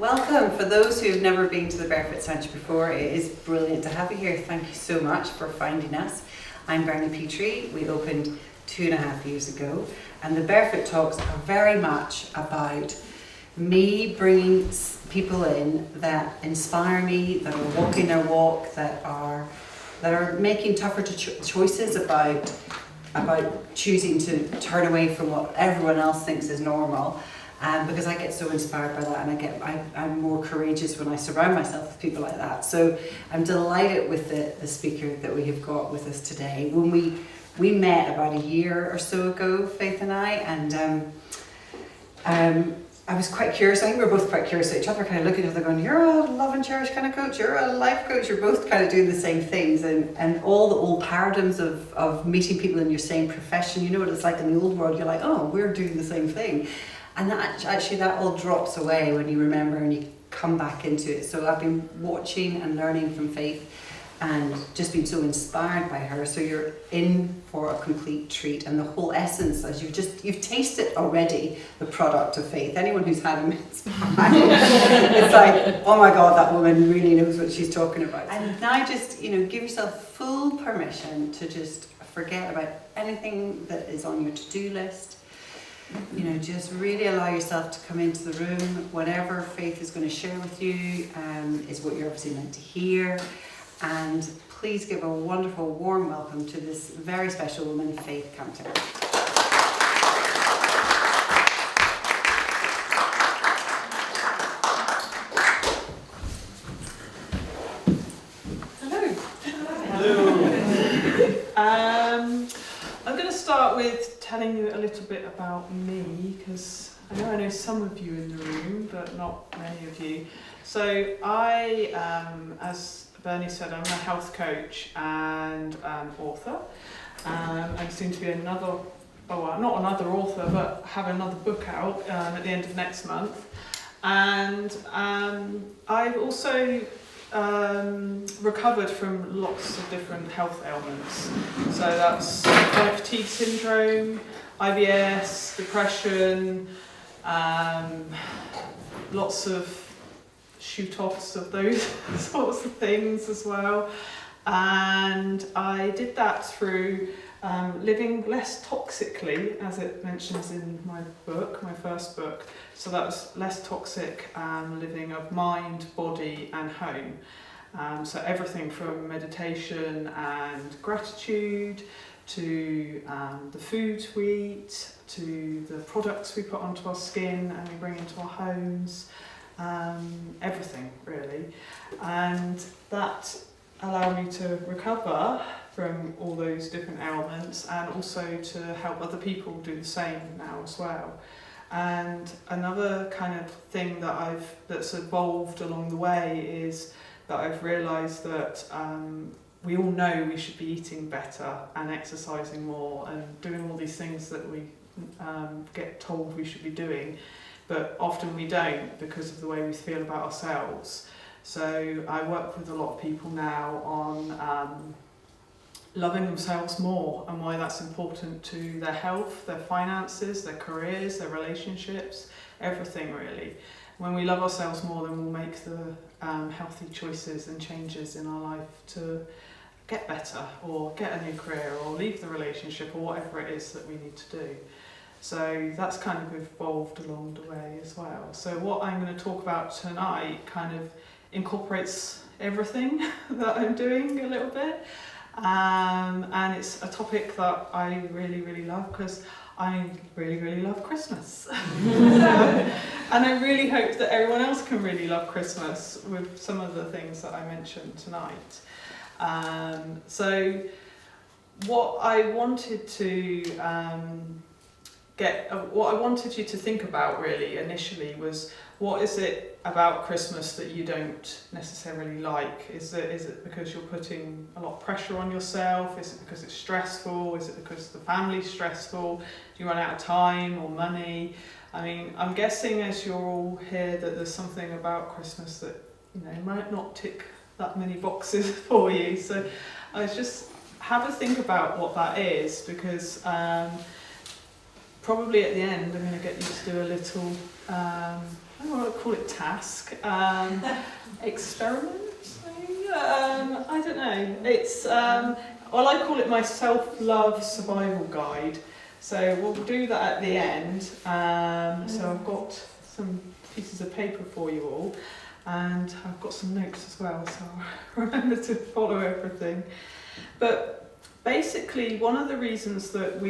Welcome. For those who have never been to the Barefoot Sanctuary before, it is brilliant to have you here. Thank you so much for finding us. I'm Bernie Petrie. We opened 2.5 years ago, and the Barefoot Talks are very much about me bringing people in that inspire me, that are walking their walk, that are making tougher choices about choosing to turn away from what everyone else thinks is normal. Because I get so inspired by that, and I'm more courageous when I surround myself with people like that. So I'm delighted with the speaker that we have got with us today. When we met about a year or so ago, Faith and I, and I was quite curious. I think we were both quite curious at each other, kind of looking at each other going, you're a love and cherish kind of coach, you're a life coach, you're both kind of doing the same things, and all the old paradigms of meeting people in your same profession. You know what it's like in the old world, you're like, oh, we're doing the same thing. And that all drops away when you remember and you come back into it. So I've been watching and learning from Faith and just been so inspired by her. So you're in for a complete treat, and the whole essence, as you've tasted already the product of Faith. Anyone who's had a mince pie, it's like, oh my God, that woman really knows what she's talking about. And now just, give yourself full permission to just forget about anything that is on your to-do list. Just really allow yourself to come into the room. Whatever Faith is going to share with you is what you're obviously meant to hear. And please give a wonderful, warm welcome to this very special woman, Faith Canter. I'm going to start with telling you a little bit about me, because I know some of you in the room, but not many of you. So I, as Bernie said, I'm a health coach and author, and soon to be not another author, but have another book out at the end of next month. And I've also recovered from lots of different health ailments. So that's chronic fatigue syndrome, IBS, depression, lots of shoot-offs of those sorts of things as well. And I did that through living less toxically, as it mentions in my book, my first book. So that was less toxic living of mind, body and home. So everything from meditation and gratitude to the food we eat, to the products we put onto our skin and we bring into our homes, everything really. And that allowed me to recover from all those different ailments, and also to help other people do the same now as well. And another kind of thing that's evolved along the way is that I've realised that we all know we should be eating better and exercising more and doing all these things that we get told we should be doing, but often we don't because of the way we feel about ourselves. So I work with a lot of people now on loving themselves more, and why that's important to their health, their finances, their careers, their relationships, everything really. When we love ourselves more, then we'll make the healthy choices and changes in our life to get better, or get a new career, or leave the relationship, or whatever it is that we need to do. So that's kind of evolved along the way as well. So what I'm going to talk about tonight kind of incorporates everything that I'm doing a little bit. And it's a topic that I really, really love, because I really, really love Christmas. And I really hope that everyone else can really love Christmas with some of the things that I mentioned tonight. So what I wanted you to think about really initially was, what is it about Christmas that you don't necessarily like? Is it because you're putting a lot of pressure on yourself? Is it because it's stressful? Is it because the family's stressful? Do you run out of time or money? I mean, I'm guessing as you're all here that there's something about Christmas that might not tick that many boxes for you. So I was just have a think about what that is, because probably at the end, I'm going to get you to do a little, I don't know what I call it, task, experiment, maybe? I don't know. It's, well, I call it my self-love survival guide. So we'll do that at the end. So I've got some pieces of paper for you all, and I've got some notes as well, so remember to follow everything. But basically, one of the reasons that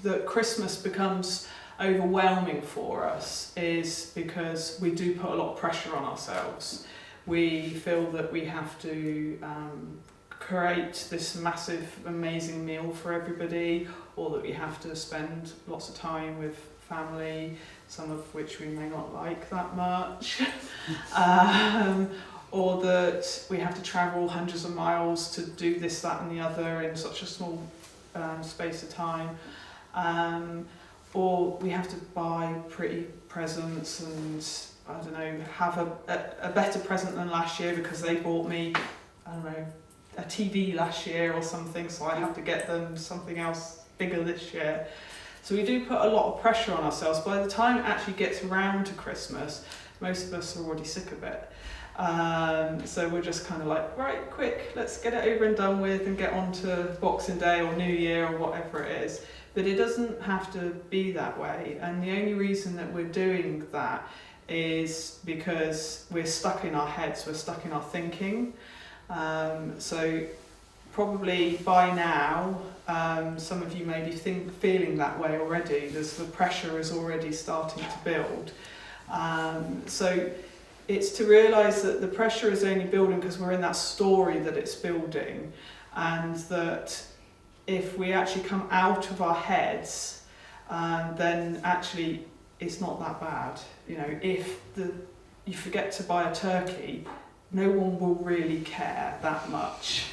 that Christmas becomes overwhelming for us is because we do put a lot of pressure on ourselves. We feel that we have to create this massive, amazing meal for everybody, or that we have to spend lots of time with family, some of which we may not like that much, or that we have to travel hundreds of miles to do this, that and the other in such a small space of time, or we have to buy pretty presents and, I don't know, have a better present than last year because they bought me, I don't know, a TV last year or something, so I have to get them something else bigger this year. So we do put a lot of pressure on ourselves. By the time it actually gets around to Christmas, most of us are already sick of it. So we're just kind of like, right, quick, let's get it over and done with and get on to Boxing Day or New Year or whatever it is. But it doesn't have to be that way. And the only reason that we're doing that is because we're stuck in our heads, we're stuck in our thinking. So probably by now, some of you may be feeling that way already. The pressure is already starting to build. So it's to realise that the pressure is only building because we're in that story that it's building, and that if we actually come out of our heads, then actually it's not that bad. You know, if you forget to buy a turkey, no one will really care that much.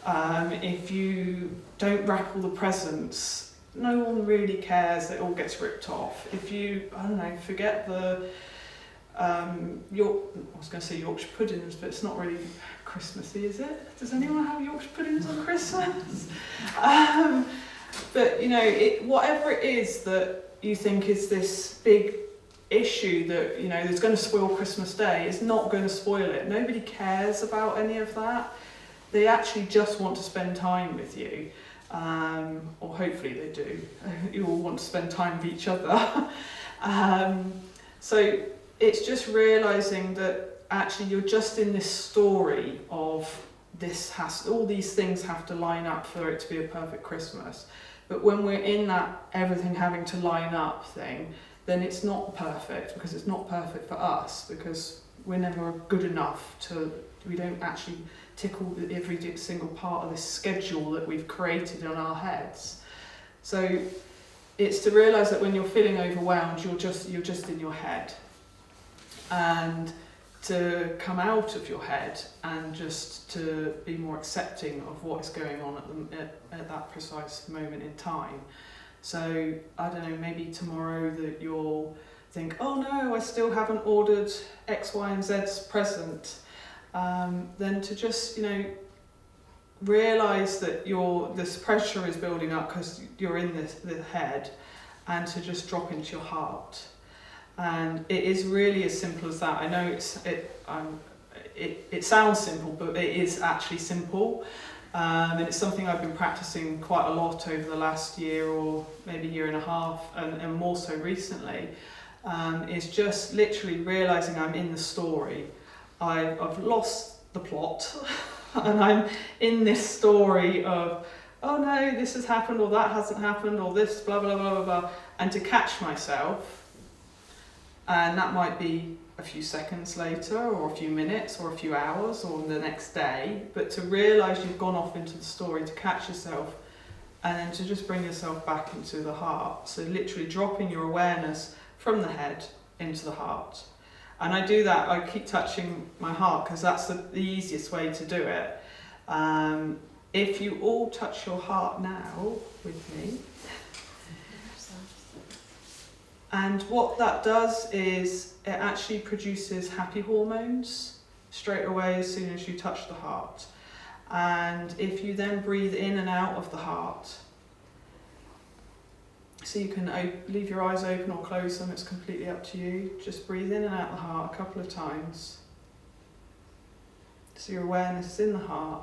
If you don't wrap all the presents, no one really cares, it all gets ripped off. If you, I don't know, forget the, I was going to say Yorkshire puddings, but it's not really Christmassy, is it? Does anyone have Yorkshire puddings on Christmas? But, you know, whatever it is that you think is this big issue that, you know, is going to spoil Christmas Day, is not going to spoil it. Nobody cares about any of that. They actually just want to spend time with you, or hopefully they do. You all want to spend time with each other. So it's just realising that actually you're just in this story of all these things have to line up for it to be a perfect Christmas. But when we're in that everything having to line up thing, then it's not perfect, because it's not perfect for us, because we're never good enough we don't actually tickle every single part of this schedule that we've created in our heads. So it's to realise that when you're feeling overwhelmed, you're just in your head, and to come out of your head and just to be more accepting of what is going on at that precise moment in time. So I don't know, maybe tomorrow that you'll think, oh no, I still haven't ordered X, Y and Z's present. Then to just, you know, realise that this pressure is building up because you're in the head, and to just drop into your heart. And it is really as simple as that. I know it sounds simple, but it is actually simple. And it's something I've been practicing quite a lot over the last year or maybe year and a half, and more so recently. Is just literally realising I'm in the story. I've lost the plot and I'm in this story of, oh no, this has happened or that hasn't happened or this blah blah blah blah blah, and to catch myself, and that might be a few seconds later or a few minutes or a few hours or the next day, but to realise you've gone off into the story, to catch yourself, and then to just bring yourself back into the heart. So literally dropping your awareness from the head into the heart. And I do that, I keep touching my heart because that's the easiest way to do it. If you all touch your heart now with me. And what that does is it actually produces happy hormones straight away as soon as you touch the heart. And if you then breathe in and out of the heart, So you can leave your eyes open or close them, it's completely up to you. Just breathe in and out the heart a couple of times. So your awareness is in the heart.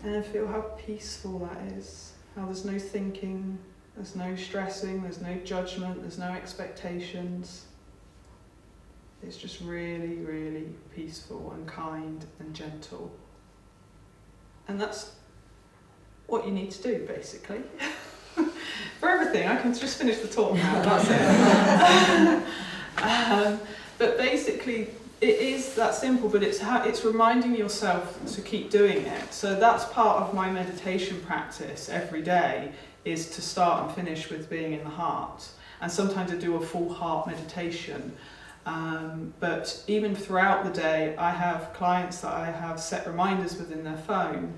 And feel how peaceful that is. How there's no thinking, there's no stressing, there's no judgment, there's no expectations. It's just really, really peaceful and kind and gentle. And that's what you need to do, basically. For everything. I can just finish the talk now, that's it. But basically, it is that simple, but it's reminding yourself to keep doing it. So that's part of my meditation practice every day, is to start and finish with being in the heart. And sometimes I do a full heart meditation. But even throughout the day, I have clients that I have set reminders within their phone,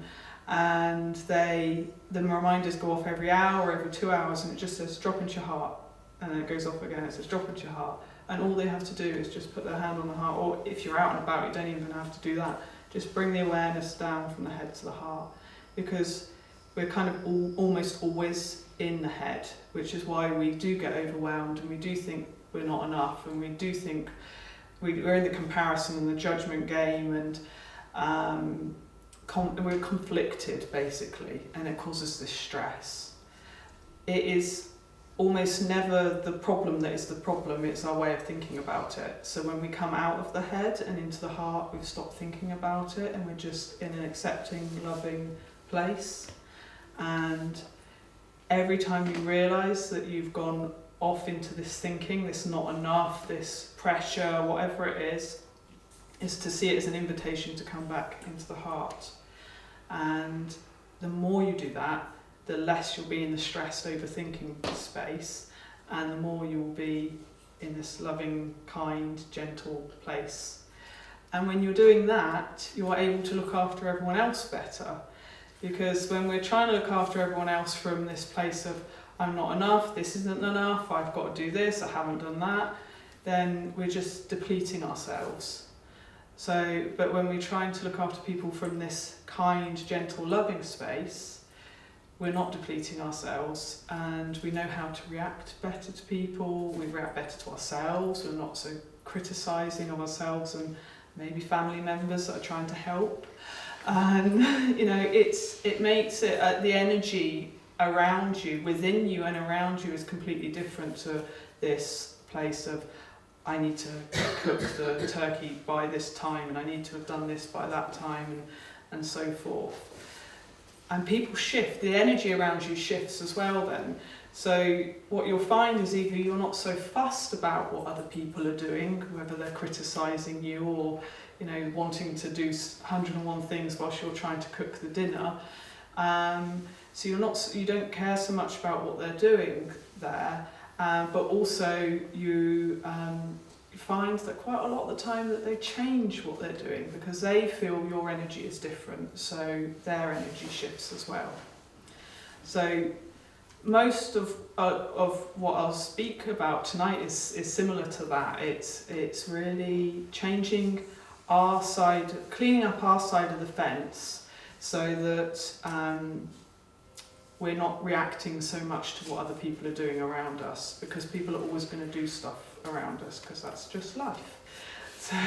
and the reminders go off every hour, every 2 hours, and it just says drop into your heart, and then it goes off again, it says drop into your heart. And all they have to do is just put their hand on the heart, or if you're out and about, you don't even have to do that. Just bring the awareness down from the head to the heart, because we're kind of almost always in the head, which is why we do get overwhelmed, and we do think we're not enough, and we do think we're in the comparison and the judgment game, and we're conflicted, basically, and it causes this stress. It is almost never the problem that is the problem, it's our way of thinking about it. So when we come out of the head and into the heart, we've stopped thinking about it, and we're just in an accepting, loving place. And every time you realise that you've gone off into this thinking, this not enough, this pressure, whatever it is to see it as an invitation to come back into the heart. And the more you do that, the less you'll be in the stressed overthinking space, and the more you'll be in this loving, kind, gentle place. And when you're doing that, you're able to look after everyone else better. Because when we're trying to look after everyone else from this place of, I'm not enough, this isn't enough, I've got to do this, I haven't done that, then we're just depleting ourselves. So, but when we're trying to look after people from this kind, gentle, loving space, we're not depleting ourselves, and we know how to react better to people, we react better to ourselves, we're not so criticising of ourselves and maybe family members that are trying to help. And it makes it the energy around you, within you and around you, is completely different to this place of, I need to cook the turkey by this time, and I need to have done this by that time, and so forth. And people shift, the energy around you shifts as well then. So what you'll find is either you're not so fussed about what other people are doing, whether they're criticising you or wanting to do 101 things whilst you're trying to cook the dinner. So you don't care so much about what they're doing there, but also you find that quite a lot of the time that they change what they're doing because they feel your energy is different, so their energy shifts as well. So most of what I'll speak about tonight is similar to that. It's really changing our side, cleaning up our side of the fence, so that we're not reacting so much to what other people are doing around us, because people are always going to do stuff around us, because that's just life. So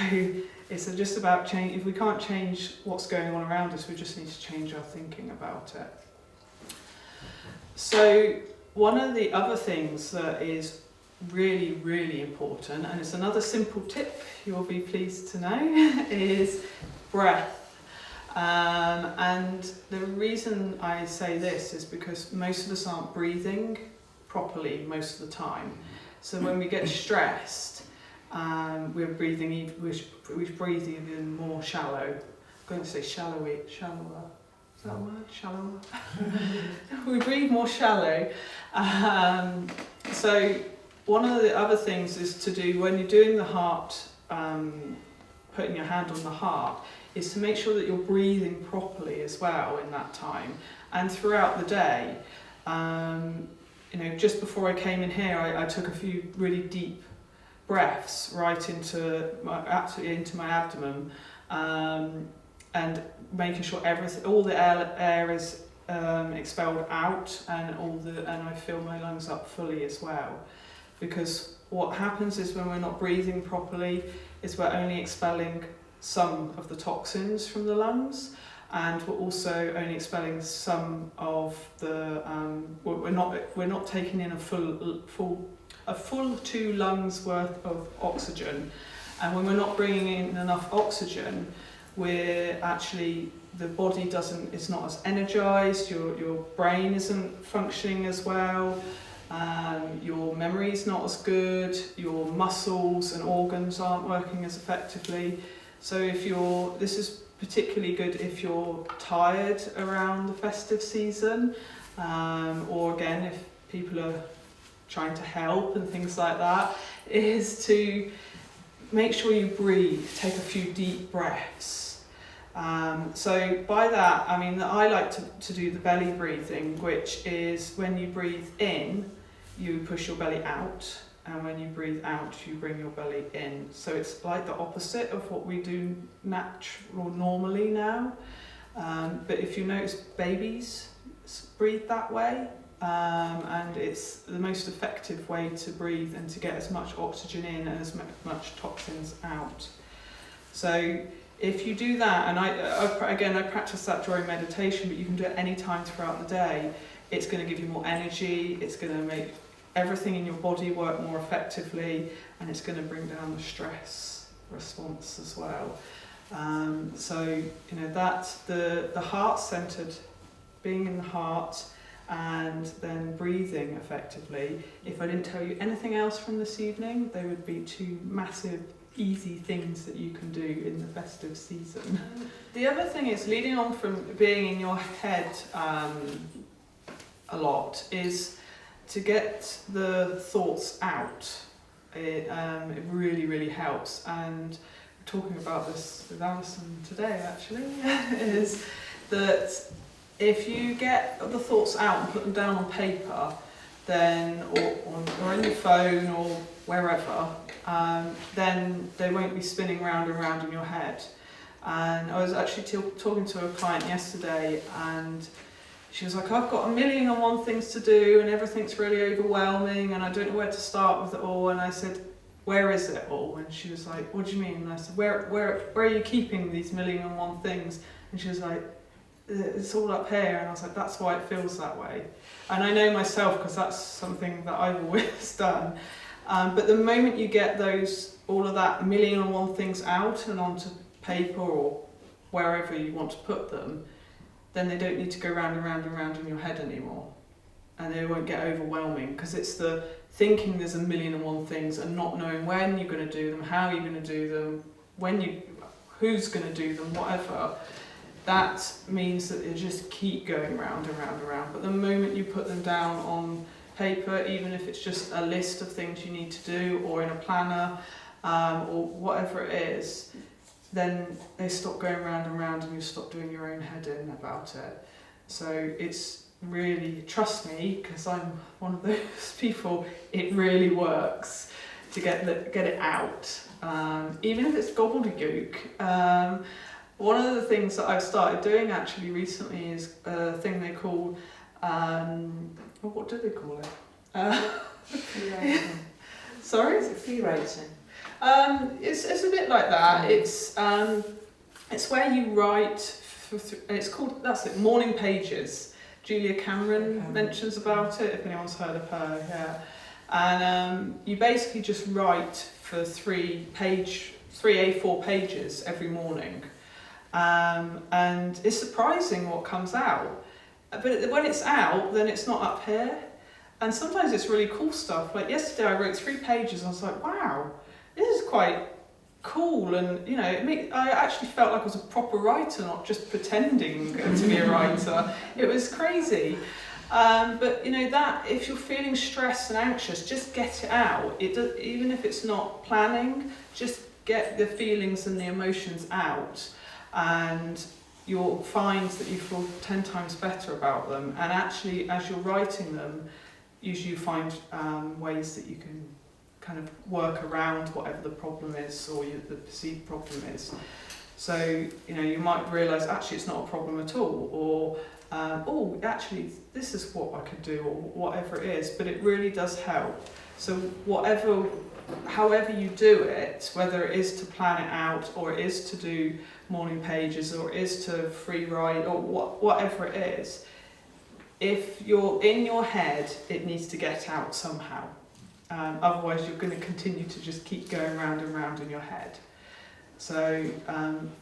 it's just about change. If we can't change what's going on around us, we just need to change our thinking about it. So one of the other things that is really, really important, and it's another simple tip you'll be pleased to know, is breath. And the reason I say this is because most of us aren't breathing properly most of the time. So when we get stressed, we breathe even more shallow. I'm going to say shallower. Is that a word? Shallower? We breathe more shallow. So one of the other things is to do when you're doing the heart, putting your hand on the heart, is to make sure that you're breathing properly as well in that time. And throughout the day, just before I came in here, I took a few really deep breaths right into my abdomen, and making sure all the air is expelled out, and I fill my lungs up fully as well. Because what happens is when we're not breathing properly is we're only expelling some of the toxins from the lungs, and we're also only expelling some of the we're not taking in a full 2 lungs worth of oxygen. And when we're not bringing in enough oxygen, we're actually, the body is not as energized, your brain isn't functioning as well, your memory is not as good, your muscles and organs aren't working as effectively. So this is particularly good if you're tired around the festive season, or again, if people are trying to help and things like that, is to make sure you breathe, take a few deep breaths. So by that, I mean that I like to do the belly breathing, which is when you breathe in, you push your belly out, and when you breathe out, you bring your belly in. So it's like the opposite of what we do normally now. But if you notice, babies breathe that way, and it's the most effective way to breathe and to get as much oxygen in and as much toxins out. So if you do that, and I practice that during meditation, but you can do it any time throughout the day, it's going to give you more energy, it's going to make everything in your body work more effectively, and it's going to bring down the stress response as well. So that's the heart-centered, being in the heart, and then breathing effectively. If I didn't tell you anything else from this evening, they would be 2 massive easy things that you can do in the festive season. The other thing is, leading on from being in your head a lot, is to get the thoughts out. It really, really helps. And we're talking about this with Alison today, actually, is that if you get the thoughts out and put them down on paper, then or on your phone or wherever, then they won't be spinning round and round in your head. And I was actually talking to a client yesterday, and she was like, I've got 1,000,001 things to do and everything's really overwhelming and I don't know where to start with it all. And I said, where is it all? And she was like, what do you mean? And I said, where are you keeping these 1,000,001 things? And she was like, it's all up here. And I was like, that's why it feels that way. And I know myself, because that's something that I've always done. But the moment you get all of that 1,000,001 things out and onto paper or wherever you want to put them, then they don't need to go round and round and round in your head anymore. And they won't get overwhelming, because it's the thinking there's 1,000,001 things and not knowing when you're going to do them, how you're going to do them, who's going to do them, whatever. That means that they just keep going round and round and round. But the moment you put them down on paper, even if it's just a list of things you need to do or in a planner or whatever it is, then they stop going round and round and you stop doing your own head in about it. So it's really, trust me, because I'm one of those people, it really works to get it out, even if it's gobbledygook. One of the things that I've started doing actually recently is a thing they call, what do they call it? Free writing. Sorry? Is it free writing? It's a bit like that. It's where you write. It's called, that's it, Morning Pages. Julia Cameron mentions about it, if anyone's heard of her. Yeah, and you basically just write for 3 A4 pages every morning, and it's surprising what comes out. But when it's out, then it's not up here, and sometimes it's really cool stuff. Like yesterday, I wrote 3 pages. And I was like, wow. This is quite cool, and I actually felt like I was a proper writer, not just pretending to be a writer. It was crazy. But that if you're feeling stressed and anxious, just get it out. Even if it's not planning, just get the feelings and the emotions out, and you'll find that you feel 10 times better about them. And actually, as you're writing them, usually you find ways that you can kind of work around whatever the problem is or the perceived problem is. So, you might realise actually it's not a problem at all, or oh, actually this is what I could do, or whatever it is, but it really does help. So however you do it, whether it is to plan it out, or it is to do morning pages, or it is to free write, or whatever it is, if you're in your head, it needs to get out somehow. Otherwise you're going to continue to just keep going round and round in your head. So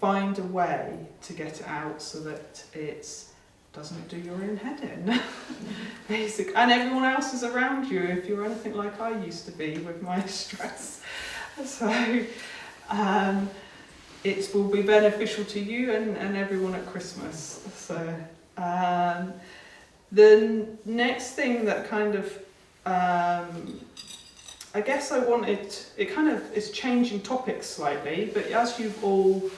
find a way to get it out so that it doesn't do your own head in, basically. And everyone else is around you if you're anything like I used to be with my stress. So it will be beneficial to you and everyone at Christmas. So the next thing that kind of I guess I wanted, it kind of is changing topics slightly, but as you've all,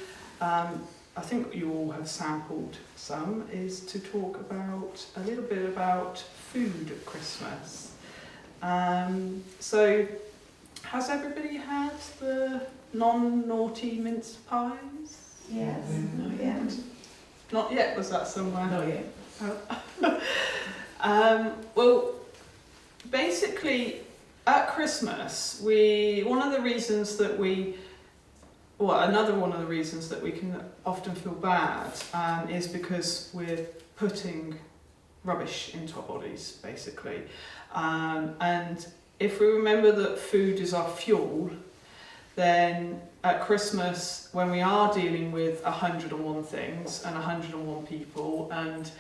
I think you all have sampled some, is to talk about a little bit about food at Christmas. So has everybody had the non-naughty mince pies? Yes. Not yet. Not yet, was that somewhere? Not yet. Well, basically, at Christmas, another one of the reasons that we can often feel bad is because we're putting rubbish into our bodies, basically. And if we remember that food is our fuel, then at Christmas, when we are dealing with 101 things and 101 people and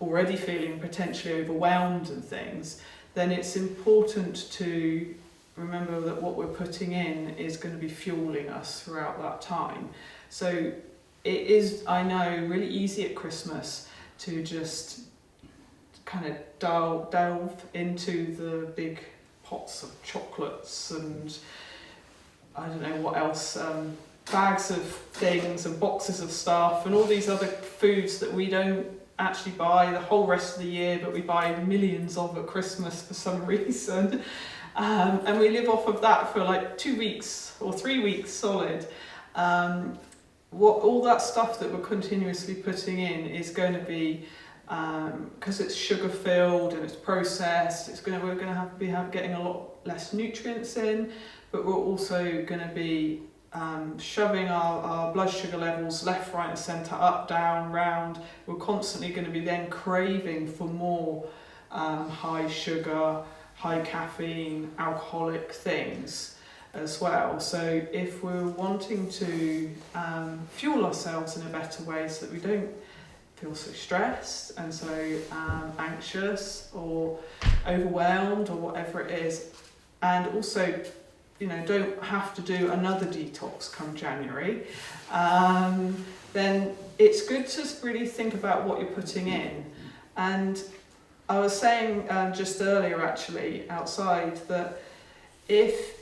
already feeling potentially overwhelmed and things, then it's important to remember that what we're putting in is going to be fueling us throughout that time. So it is, I know, really easy at Christmas to just kind of delve into the big pots of chocolates and I don't know what else, bags of things and boxes of stuff and all these other foods that we don't actually buy the whole rest of the year, but we buy millions of at Christmas for some reason. And we live off of that for like 2 weeks or 3 weeks solid. All that stuff that we're continuously putting in is going to be, because it's sugar filled and it's processed, we're going to be getting a lot less nutrients in, but we're also going to be shoving our blood sugar levels left, right and centre, up, down, round. We're constantly going to be then craving for more high sugar, high caffeine, alcoholic things as well. So if we're wanting to fuel ourselves in a better way so that we don't feel so stressed and so anxious or overwhelmed or whatever it is, and also don't have to do another detox come January, then it's good to really think about what you're putting in. And I was saying just earlier actually outside that if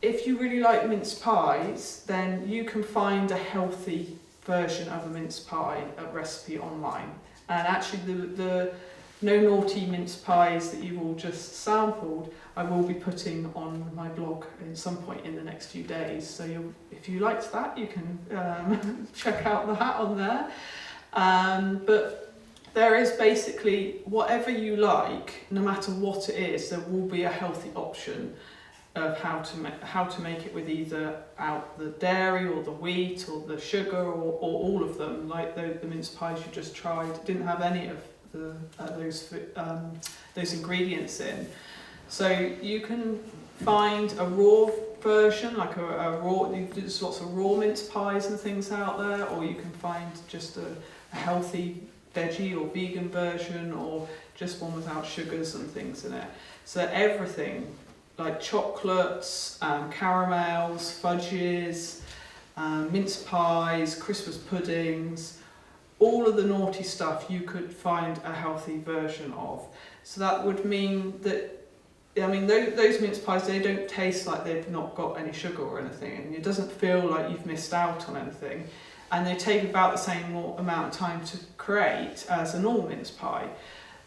you really like mince pies, then you can find a healthy version of a mince pie recipe online. And actually the no naughty mince pies that you've all just sampled, I will be putting on my blog at some point in the next few days. So if you liked that, you can check out that on there. But there is basically whatever you like, no matter what it is, there will be a healthy option of how to make it with either out the dairy or the wheat or the sugar or all of them. Like the mince pies you just tried didn't have any of those ingredients in. So you can find a raw version, like there's lots of raw mince pies and things out there, or you can find just a healthy veggie or vegan version, or just one without sugars and things in it. So everything, like chocolates, caramels, fudges, mince pies, Christmas puddings, all of the naughty stuff you could find a healthy version of. So that would mean that, those mince pies, they don't taste like they've not got any sugar or anything, and it doesn't feel like you've missed out on anything. And they take about the same amount of time to create as a normal mince pie.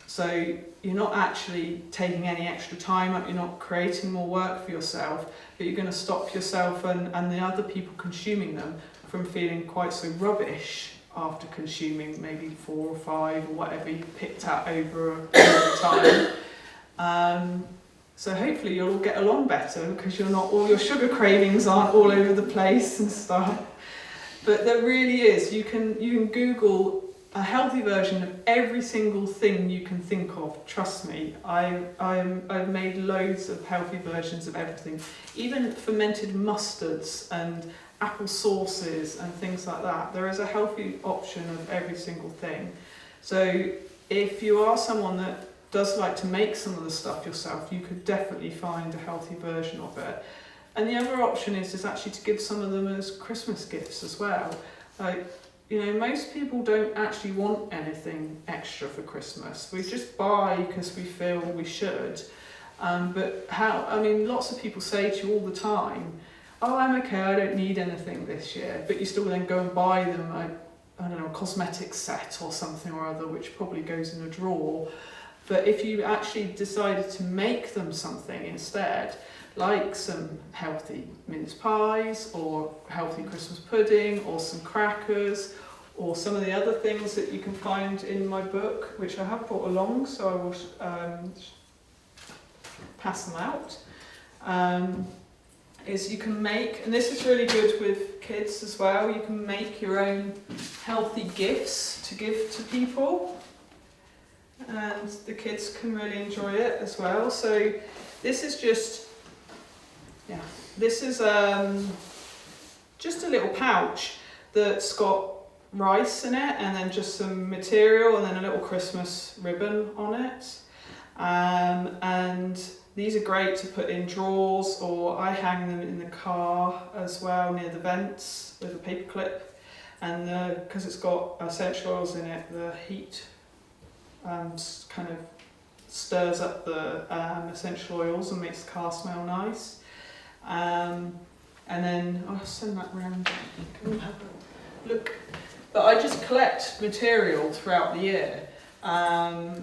So you're not actually taking any extra time up, you're not creating more work for yourself, but you're going to stop yourself and the other people consuming them from feeling quite so rubbish after consuming maybe 4 or 5 or whatever you picked out over time. So hopefully you'll all get along better because you're not, all your sugar cravings aren't all over the place and stuff. But there really is. You can Google a healthy version of every single thing you can think of. Trust me, I've made loads of healthy versions of everything, even fermented mustards and apple sauces and things like that. There is a healthy option of every single thing. So if you are someone that does like to make some of the stuff yourself, you could definitely find a healthy version of it. And the other option is actually to give some of them as Christmas gifts as well. Like, you know, most people don't actually want anything extra for Christmas. We just buy because we feel we should. But lots of people say to you all the time, oh, I'm okay, I don't need anything this year. But you still then go and buy them a cosmetic set or something or other, which probably goes in a drawer. But if you actually decided to make them something instead, like some healthy mince pies or healthy Christmas pudding or some crackers or some of the other things that you can find in my book, which I have brought along, so I will pass them out, is you can make, and this is really good with kids as well, you can make your own healthy gifts to give to people. And the kids can really enjoy it as well. So this is just just a little pouch that's got rice in it and then just some material and then a little Christmas ribbon on it. And these are great to put in drawers, or I hang them in the car as well near the vents with a paper clip. And because it's got essential oils in it, the heat kind of stirs up the essential oils and makes the car smell nice. And then I'll send that round. Can you have a look? But I just collect material throughout the year. I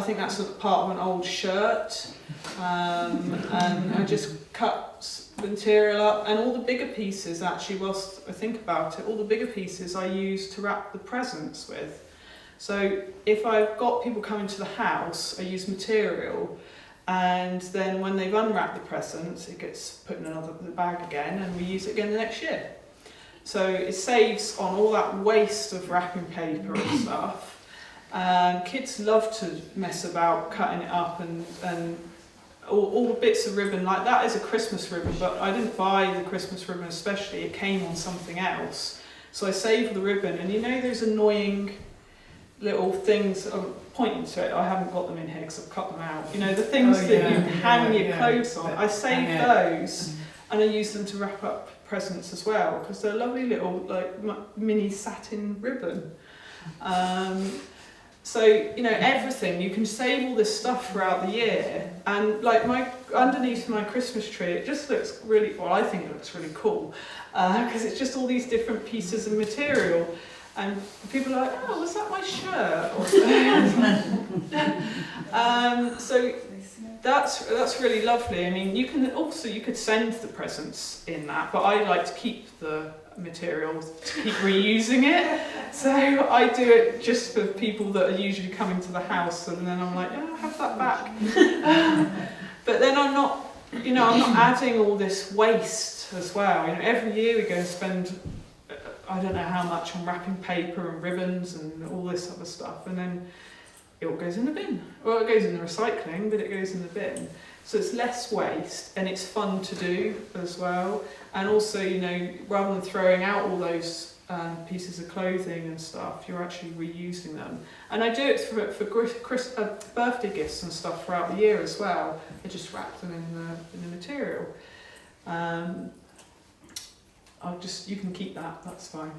think that's a part of an old shirt, and I just cut the material up, and all the bigger pieces actually, whilst I think about it, all the bigger pieces I use to wrap the presents with. So if I've got people coming to the house, I use material, and then when they've unwrapped the presents, it gets put in the bag again, and we use it again the next year. So it saves on all that waste of wrapping paper and stuff. Kids love to mess about cutting it up and all the bits of ribbon. Like that is a Christmas ribbon, but I didn't buy the Christmas ribbon especially, it came on something else. So I saved the ribbon, and you know those annoying little things, I'm pointing to it, I haven't got them in here because I've cut them out. You know, the things that you hang your clothes on, I saved those and I use them to wrap up presents as well because they're a lovely little like mini satin ribbon. So, you know, everything, you can save all this stuff throughout the year, and like underneath my Christmas tree, it just looks really, well, I think it looks really cool, because it's just all these different pieces of material, and people are like, oh, was that my shirt? So that's really lovely. I mean, you could send the presents in that, but I like to keep the material to keep reusing it. So I do it just for people that are usually coming to the house, and then I'm like, oh, have that back. But then I'm not adding all this waste as well. You know, every year we go and spend, I don't know how much on wrapping paper and ribbons and all this other stuff, and then it all goes in the bin. Well, it goes in the recycling, but it goes in the bin. So it's less waste, and it's fun to do as well. And also, you know, rather than throwing out all those pieces of clothing and stuff, you're actually reusing them. And I do it for birthday gifts and stuff throughout the year as well. I just wrap them in the material. You can keep that, that's fine.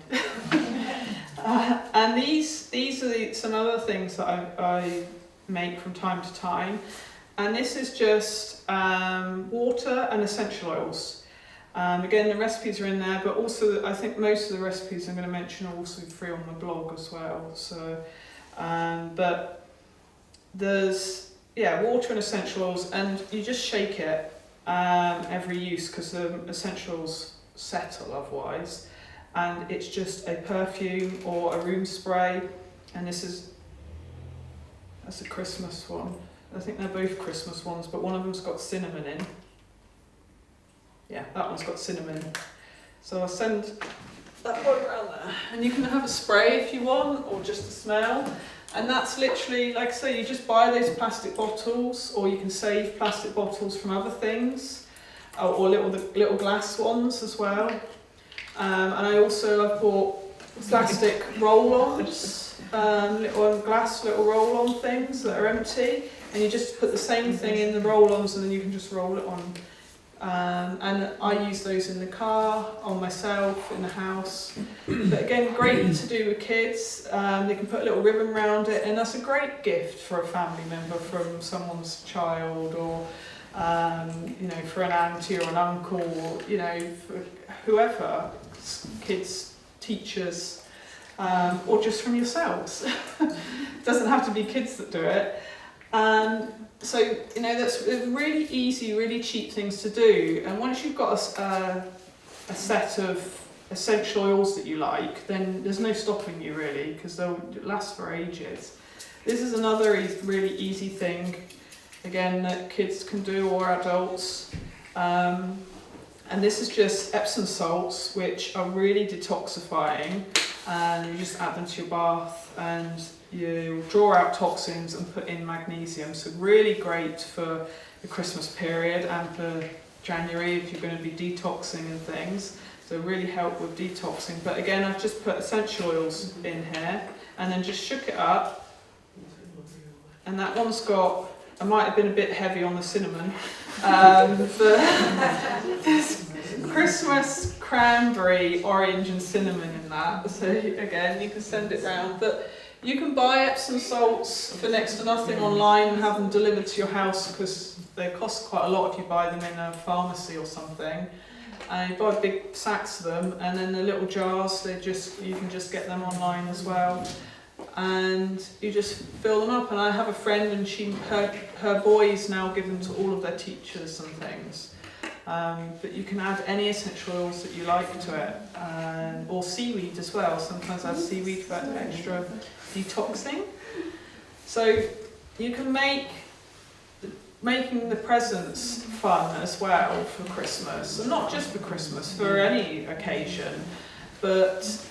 And these are some other things that I make from time to time. And this is just water and essential oils. Again, the recipes are in there, but also I think most of the recipes I'm going to mention are also free on my blog as well. So, but there's water and essential oils, and you just shake it every use because the essential oils settle otherwise. and it's just a perfume or a room spray, and that's a Christmas one. I think they're both Christmas ones, but one of them's got cinnamon in. Yeah, that one's got cinnamon in. So I'll send that one around there. And you can have a spray if you want, or just a smell. And that's literally, like I say, you just buy those plastic bottles, or you can save plastic bottles from other things, or little glass ones as well. And I've bought plastic roll-ons, little roll-on things that are empty, and you just put the same thing in the roll-ons, and then you can just roll it on. And I use those in the car, on myself, in the house. But again, great to do with kids. They can put a little ribbon around it, and that's a great gift for a family member from someone's child, or for an auntie or an uncle, or for whoever, kids, teachers, or just from yourselves. It doesn't have to be kids that do it. So that's really easy, really cheap things to do. And once you've got a set of essential oils that you like, then there's no stopping you really, because they'll last for ages. This is another really easy thing, again, that kids can do, or adults. And this is just Epsom salts, which are really detoxifying, and you just add them to your bath, and you draw out toxins and put in magnesium. So really great for the Christmas period and for January if you're going to be detoxing and things. So really help with detoxing. But again, I've just put essential oils in here and then just shook it up. And that one's got, I might have been a bit heavy on the cinnamon, but there's Christmas cranberry, orange and cinnamon in that. So again, you can send it round. But you can buy Epsom salts for next to nothing online and have them delivered to your house, because they cost quite a lot if you buy them in a pharmacy or something. And you buy big sacks of them, and then the little jars, you can just get them online as well. And you just fill them up. And I have a friend, and her boys now give them to all of their teachers and things. But you can add any essential oils that you like to it, or seaweed as well. Sometimes I add seaweed for extra detoxing. So you can making the presents fun as well for Christmas, and not just for Christmas, for any occasion. But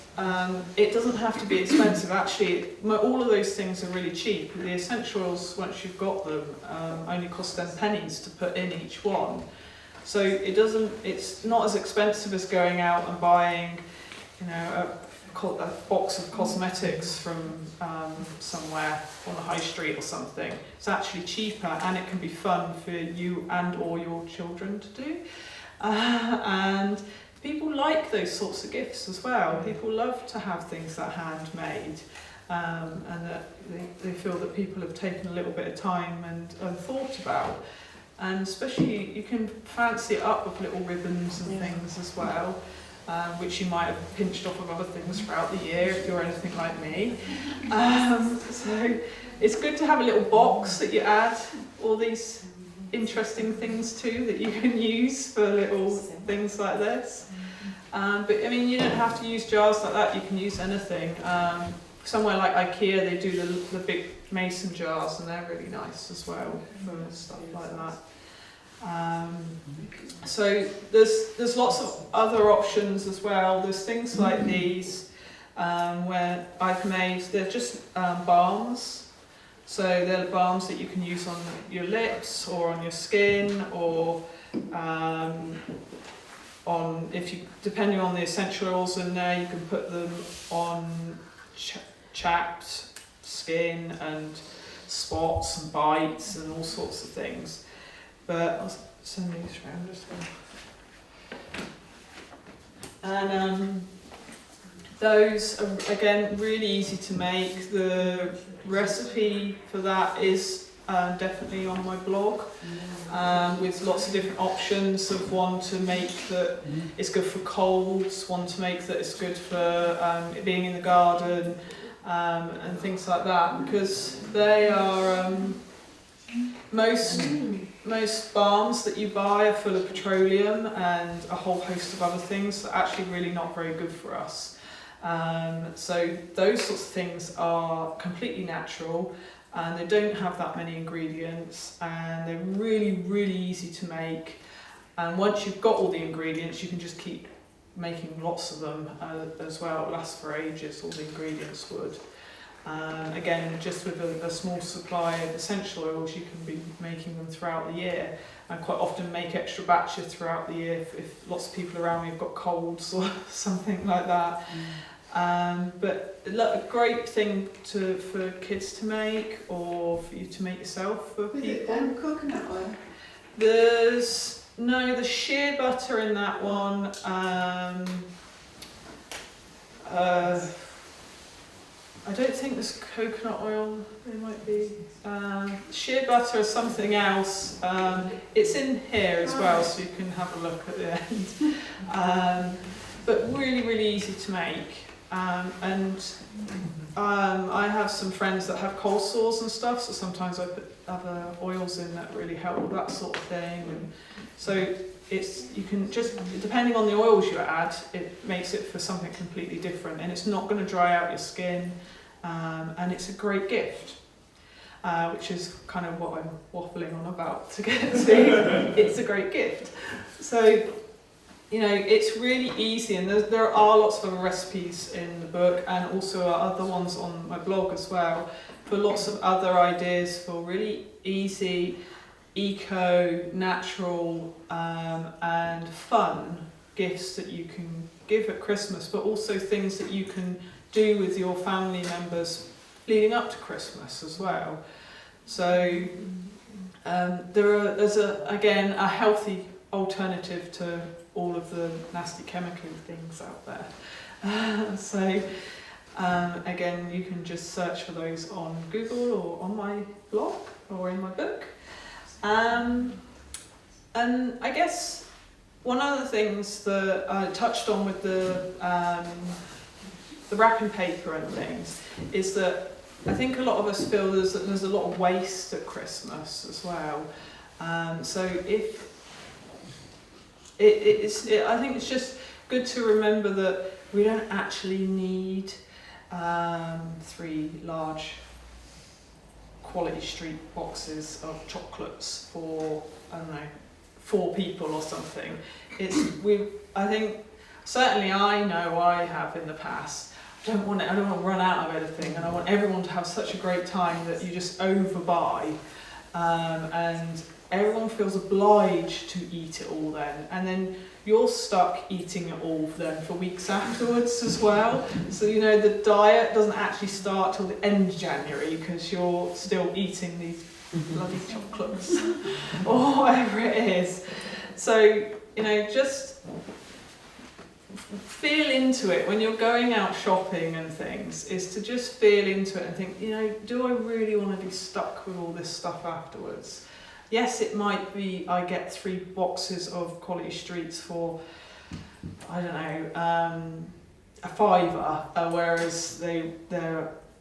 it doesn't have to be expensive. Actually, all of those things are really cheap. The essential oils, once you've got them, only cost them pennies to put in each one. So it's not as expensive as going out and buying, a box of cosmetics from somewhere on the high street or something. It's actually cheaper, and it can be fun for you and or your children to do. And people like those sorts of gifts as well. People love to have things that are handmade, and that they feel that people have taken a little bit of time and thought about. And especially you can fancy it up with little ribbons and things as well, which you might have pinched off of other things throughout the year if you're anything like me. So it's good to have a little box that you add all these interesting things to, that you can use for little things like this. But I mean, you don't have to use jars like that, you can use anything. Somewhere like IKEA, they do the big mason jars, and they're really nice as well for stuff like that. So there's lots of other options as well. There's things like these where I've made, they're just balms. So they're balms that you can use on your lips or on your skin, or depending on the essential oils in there, you can put them on chapped skin and spots and bites and all sorts of things. But I'll send these around as well. And those are, again, really easy to make. The recipe for that is definitely on my blog, with lots of different options of one to make that is good for colds, one to make that is good for being in the garden, and things like that, because they are Most balms that you buy are full of petroleum and a whole host of other things that are actually really not very good for us. So those sorts of things are completely natural, and they don't have that many ingredients, and they're really, really easy to make. And once you've got all the ingredients, you can just keep making lots of them as well. It lasts for ages, all the ingredients would. Again, just with a small supply of essential oils, you can be making them throughout the year. I quite often make extra batches throughout the year if lots of people around me have got colds or something like that. But a great thing for kids to make, or for you to make yourself for people. Coconut oil? There's the shea butter in that one. I don't think there's coconut oil. There might be. Shea butter or something else. It's in here as well, so you can have a look at the end. But really, really easy to make. I have some friends that have cold sores and stuff, so sometimes I put other oils in that really help with that sort of thing. And so you can just, depending on the oils you add, it makes it for something completely different, and it's not going to dry out your skin, and it's a great gift, which is kind of what I'm waffling on about to get to. It's a great gift. So, it's really easy, and there are lots of other recipes in the book, and also other ones on my blog as well, for lots of other ideas for really easy, eco, natural, and fun gifts that you can give at Christmas, but also things that you can do with your family members leading up to Christmas as well. So there's a healthy alternative to all of the nasty chemical things out there. So again, you can just search for those on Google or on my blog or in my book. And I guess one of the things that I touched on with the wrapping paper and things is that I think a lot of us feel there's a lot of waste at Christmas as well. So if I think it's just good to remember that we don't actually need 3 large Quality Street boxes of chocolates for, 4 people or something. I think certainly I know I have in the past. I don't want to run out of anything, and I want everyone to have such a great time that you just overbuy, and everyone feels obliged to eat it all then, and then you're stuck eating it all then for weeks afterwards as well. So the diet doesn't actually start till the end of January because you're still eating these bloody chocolates or whatever it is. So just feel into it when you're going out shopping and things, is to just feel into it and think, do I really want to be stuck with all this stuff afterwards? Yes, it might be I get 3 boxes of Quality Streets for, I don't know, a £5, whereas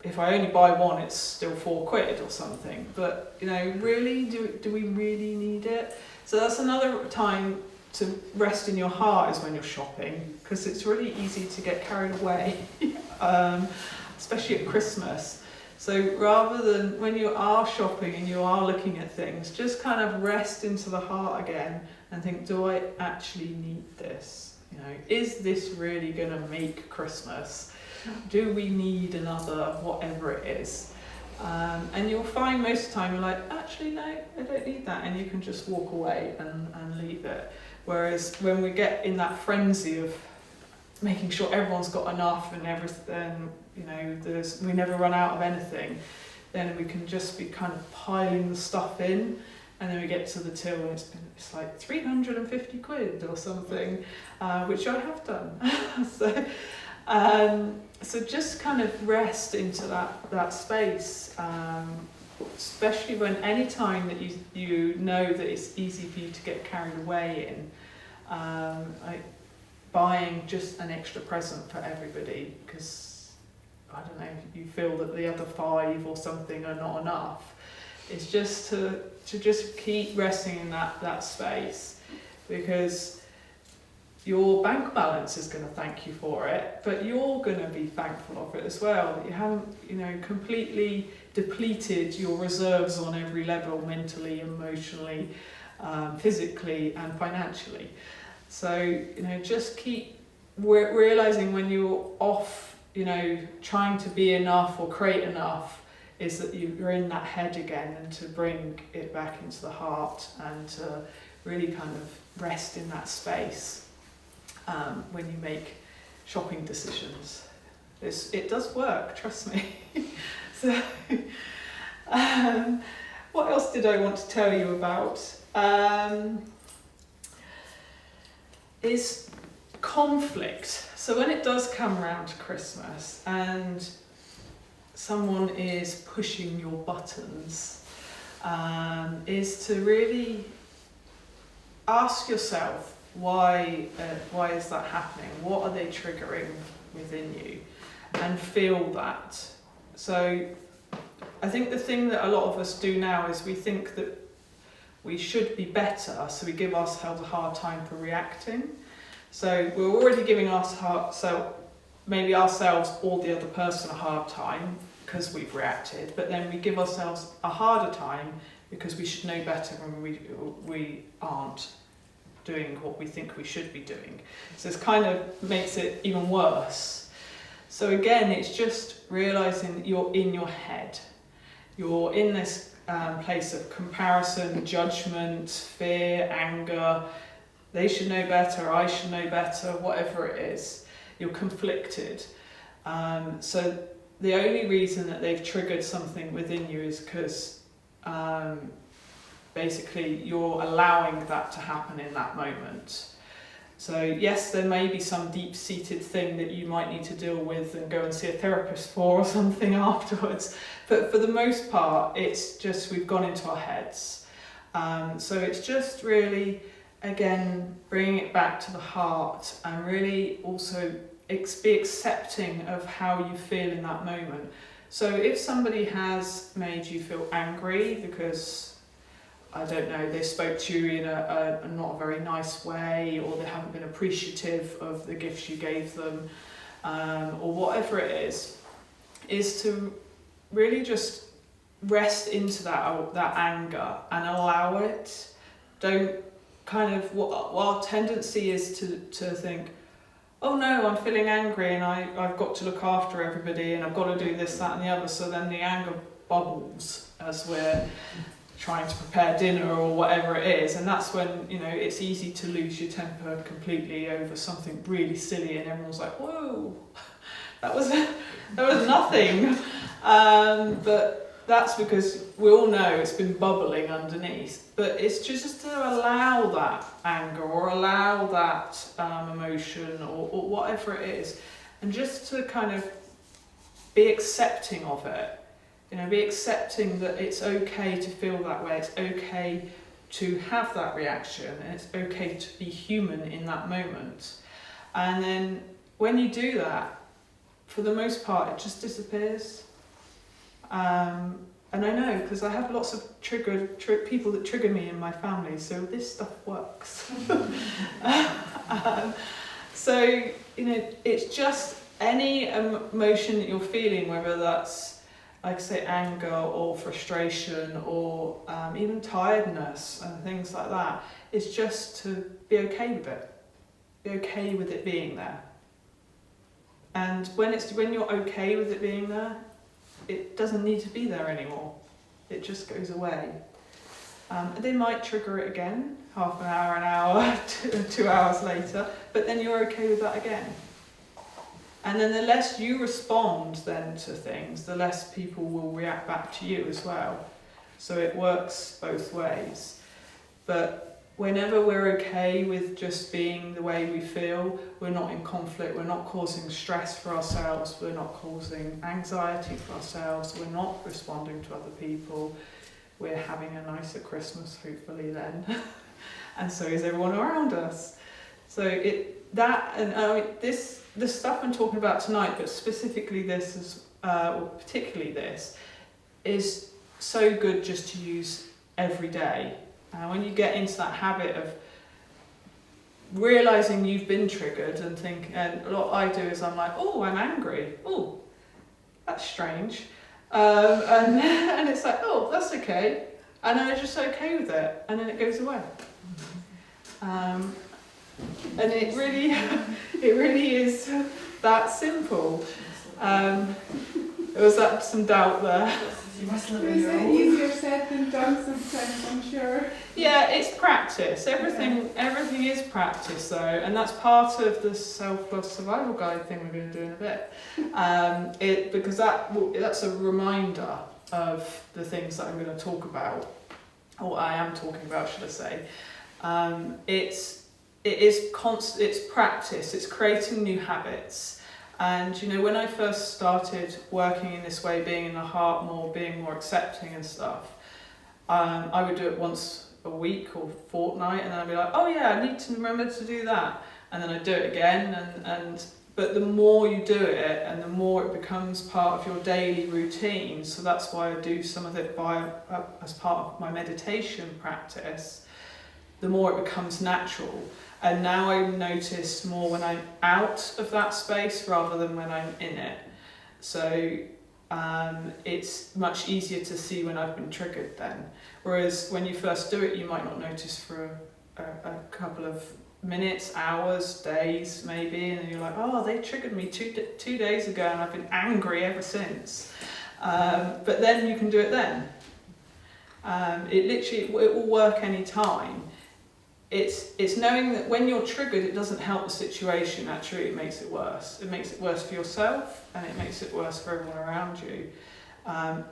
if I only buy one, it's still £4 or something. But really, do we really need it? So that's another time to rest in your heart, is when you're shopping, because it's really easy to get carried away, especially at Christmas. So rather than when you are shopping and you are looking at things, just kind of rest into the heart again and think, do I actually need this? Is this really going to make Christmas? Do we need another whatever it is? And you'll find most of the time you're like, actually no, I don't need that, and you can just walk away and leave it. Whereas when we get in that frenzy of making sure everyone's got enough and everything, we never run out of anything, then we can just be kind of piling the stuff in, and then we get to the till and it's like £350 or something, which I have done. So just kind of rest into that space, especially when any time that you know that it's easy for you to get carried away in, like buying just an extra present for everybody, because I don't know, you feel that the other 5 or something are not enough, It's just to just keep resting in that space, because your bank balance is going to thank you for it, but you're going to be thankful of it as well, that you haven't, completely depleted your reserves on every level, mentally, emotionally, physically and financially. So, just keep realizing when you're off, trying to be enough or create enough, is that you're in that head again, and to bring it back into the heart and to really kind of rest in that space when you make shopping decisions. It does work, trust me. So, what else did I want to tell you about? Is conflict. So when it does come around to Christmas and someone is pushing your buttons, is to really ask yourself, why is that happening? What are they triggering within you? And feel that. So I think the thing that a lot of us do now is we think that we should be better, so we give ourselves a hard time for reacting. So we're already giving ourselves or the other person a hard time because we've reacted, but then we give ourselves a harder time because we should know better when we aren't doing what we think we should be doing. So this kind of makes it even worse. So again, it's just realising you're in your head. You're in this place of comparison, judgment, fear, anger. They should know better, I should know better, whatever it is. You're conflicted. So the only reason that they've triggered something within you is because basically you're allowing that to happen in that moment. So yes, there may be some deep-seated thing that you might need to deal with and go and see a therapist for or something afterwards. But for the most part, it's just we've gone into our heads. So it's just really, again, bringing it back to the heart and really also be accepting of how you feel in that moment. So if somebody has made you feel angry because, I don't know, they spoke to you in a not a very nice way, or they haven't been appreciative of the gifts you gave them, or whatever it is to really just rest into that anger and allow it. Don't kind of, what our tendency is to think, oh no, I'm feeling angry and I've got to look after everybody and I've got to do this, that and the other. So then the anger bubbles as we're trying to prepare dinner or whatever it is, and that's when it's easy to lose your temper completely over something really silly, and everyone's like, whoa, that was nothing. But that's because we all know it's been bubbling underneath. But it's just to allow that anger or allow that emotion or whatever it is, and just to kind of be accepting of it. Be accepting that it's okay to feel that way, it's okay to have that reaction, and it's okay to be human in that moment. And then when you do that, for the most part, it just disappears. And I know, because I have lots of people that trigger me in my family, so this stuff works. So, it's just any emotion that you're feeling, whether that's, like I say, anger or frustration or even tiredness and things like that, it's just to be okay with it. Be okay with it being there. And when you're okay with it being there, it doesn't need to be there anymore. It just goes away. They might trigger it again, half an hour, 2 hours later, but then you're okay with that again. And then the less you respond then to things, the less people will react back to you as well. So it works both ways. But whenever we're okay with just being the way we feel, we're not in conflict, we're not causing stress for ourselves, we're not causing anxiety for ourselves, we're not responding to other people, we're having a nicer Christmas, hopefully then. And so is everyone around us. So the stuff I'm talking about tonight, but specifically this, or particularly this, is so good just to use every day. When you get into that habit of realising you've been triggered and what I do is I'm like, oh, I'm angry. Oh, that's strange. And it's like, oh, that's okay. And then I'm just okay with it. And then it goes away. And it really, it really is that simple. There was some doubt there. You must live Is it easier said than done sometimes, I'm sure? Yeah, it's practice. Everything is practice though, and that's part of the self-love survival guide thing we're going to do in a bit. Because that's a reminder of the things that I'm going to talk about, or I am talking about, should I say. It's practice. It's creating new habits. And when I first started working in this way, being in the heart more, being more accepting and stuff, I would do it once a week or fortnight, and then I'd be like, oh yeah, I need to remember to do that, and then I'd do it again, but the more you do it, and the more it becomes part of your daily routine. So that's why I do some of it as part of my meditation practice. The more it becomes natural. And now I notice more when I'm out of that space rather than when I'm in it. So it's much easier to see when I've been triggered then. Whereas when you first do it, you might not notice for a couple of minutes, hours, days maybe, and then you're like, oh, they triggered me two days ago and I've been angry ever since. But then you can do it then. It will work any time. It's knowing that when you're triggered, it doesn't help the situation. Actually, it makes it worse. It makes it worse for yourself, and it makes it worse for everyone around you.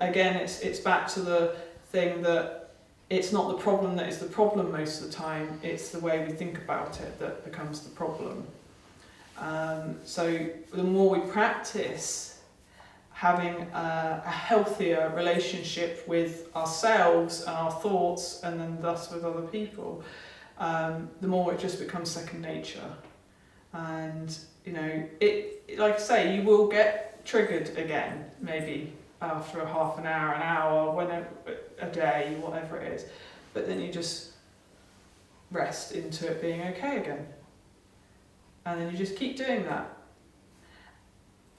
Again, it's back to the thing that it's not the problem that is the problem most of the time. It's the way we think about it that becomes the problem. So the more we practice having a healthier relationship with ourselves and our thoughts, and then thus with other people, the more it just becomes second nature. And it like I say, you will get triggered again, maybe after a half an hour, whenever, a day, whatever it is, but then you just rest into it being okay again, and then you just keep doing that.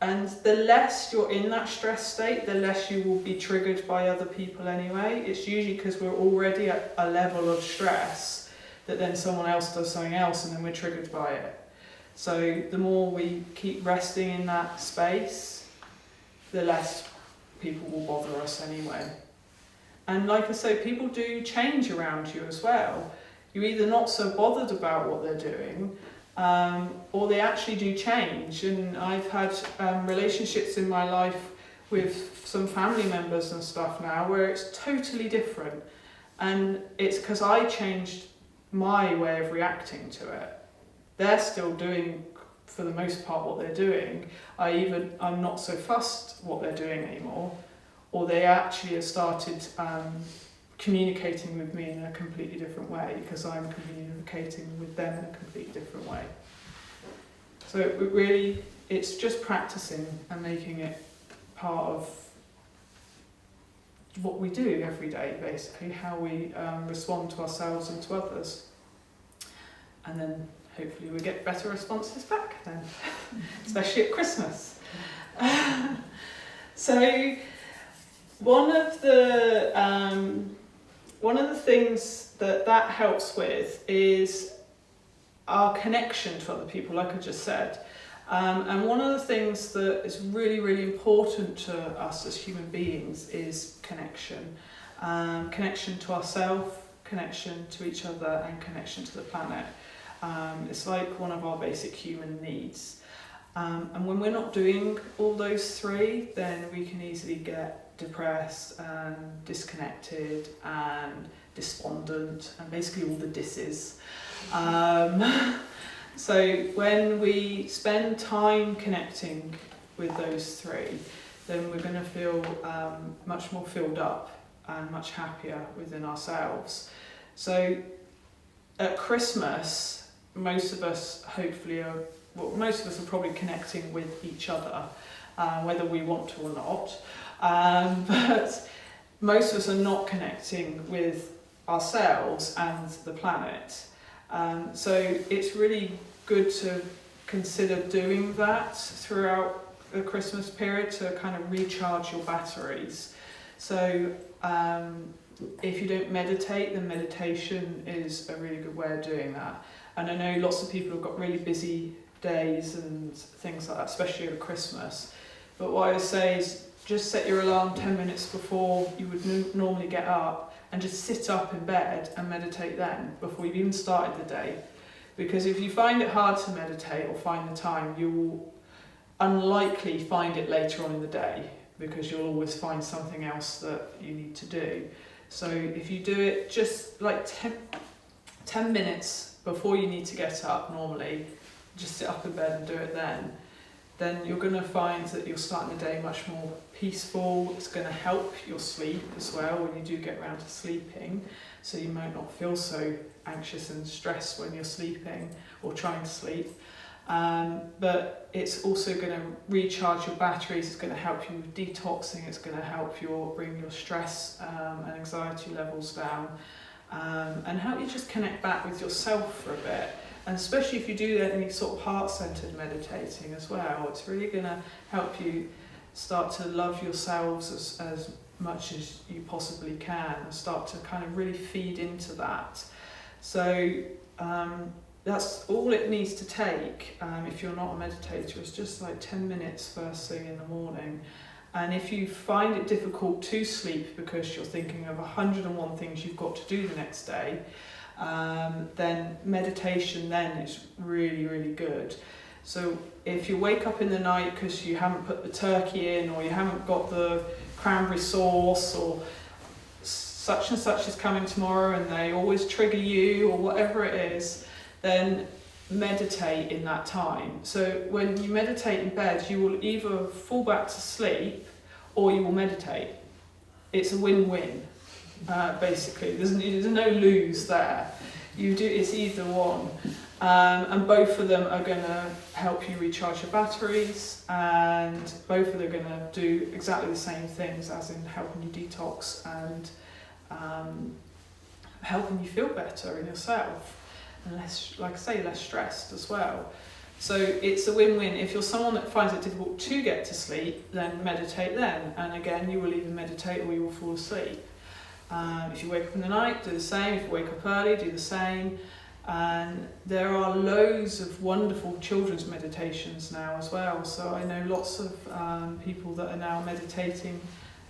And the less you're in that stress state, the less you will be triggered by other people anyway. It's usually because we're already at a level of stress that then someone else does something else and then we're triggered by it. So the more we keep resting in that space, the less people will bother us anyway. And like I say, people do change around you as well. You're either not so bothered about what they're doing, or they actually do change. And I've had relationships in my life with some family members and stuff now where it's totally different. And it's because I changed my way of reacting to it. They're still doing, for the most part, what they're doing. I'm not so fussed what they're doing anymore. Or they actually have started communicating with me in a completely different way because I'm communicating with them in a completely different way. So it's just practicing and making it part of what we do every day, basically, how we respond to ourselves and to others. And then hopefully we get better responses back then, especially at Christmas. So one of the things that helps with is our connection to other people, like I just said. And one of the things that is really, really important to us as human beings is connection. Connection to ourselves, connection to each other, and connection to the planet. It's like one of our basic human needs. And when we're not doing all those three, then we can easily get depressed and disconnected and despondent and basically all the disses. So when we spend time connecting with those three, then we're going to feel much more filled up and much happier within ourselves. So at Christmas, most of us are probably connecting with each other, whether we want to or not. But most of us are not connecting with ourselves and the planet. So it's really good to consider doing that throughout the Christmas period to kind of recharge your batteries. So if you don't meditate, then meditation is a really good way of doing that. And I know lots of people have got really busy days and things like that, especially over Christmas. But what I would say is just set your alarm 10 minutes before you would normally get up, and just sit up in bed and meditate then, before you've even started the day. Because if you find it hard to meditate or find the time, you will unlikely find it later on in the day, because you'll always find something else that you need to do. So if you do it just like 10 minutes before you need to get up normally, just sit up in bed and do it then you're going to find that you're starting the day much more peaceful. It's going to help your sleep as well when you do get around to sleeping, so you might not feel so anxious and stressed when you're sleeping or trying to sleep. But it's also going to recharge your batteries. It's going to help you with detoxing. It's going to help bring your stress and anxiety levels down, and help you just connect back with yourself for a bit. And especially if you do any sort of heart-centered meditating as well, it's really going to help you start to love yourselves as much as you possibly can, and start to kind of really feed into that. So that's all it needs to take if you're not a meditator. It's just like 10 minutes first thing in the morning. And if you find it difficult to sleep because you're thinking of 101 things you've got to do the next day, then meditation then is really, really good. So if you wake up in the night because you haven't put the turkey in, or you haven't got the cranberry sauce, or such and such is coming tomorrow and they always trigger you, or whatever it is, then meditate in that time. So when you meditate in bed, you will either fall back to sleep or you will meditate. It's a win-win. Basically, there's no lose there. It's either one, and both of them are going to help you recharge your batteries, and both of them are going to do exactly the same things, as in helping you detox and helping you feel better in yourself, and less, like I say, less stressed as well. So it's a win-win. If you're someone that finds it difficult to get to sleep, then meditate then, and again, you will either meditate or you will fall asleep. If you wake up in the night, do the same. If you wake up early, do the same. And there are loads of wonderful children's meditations now as well. So I know lots of people that are now meditating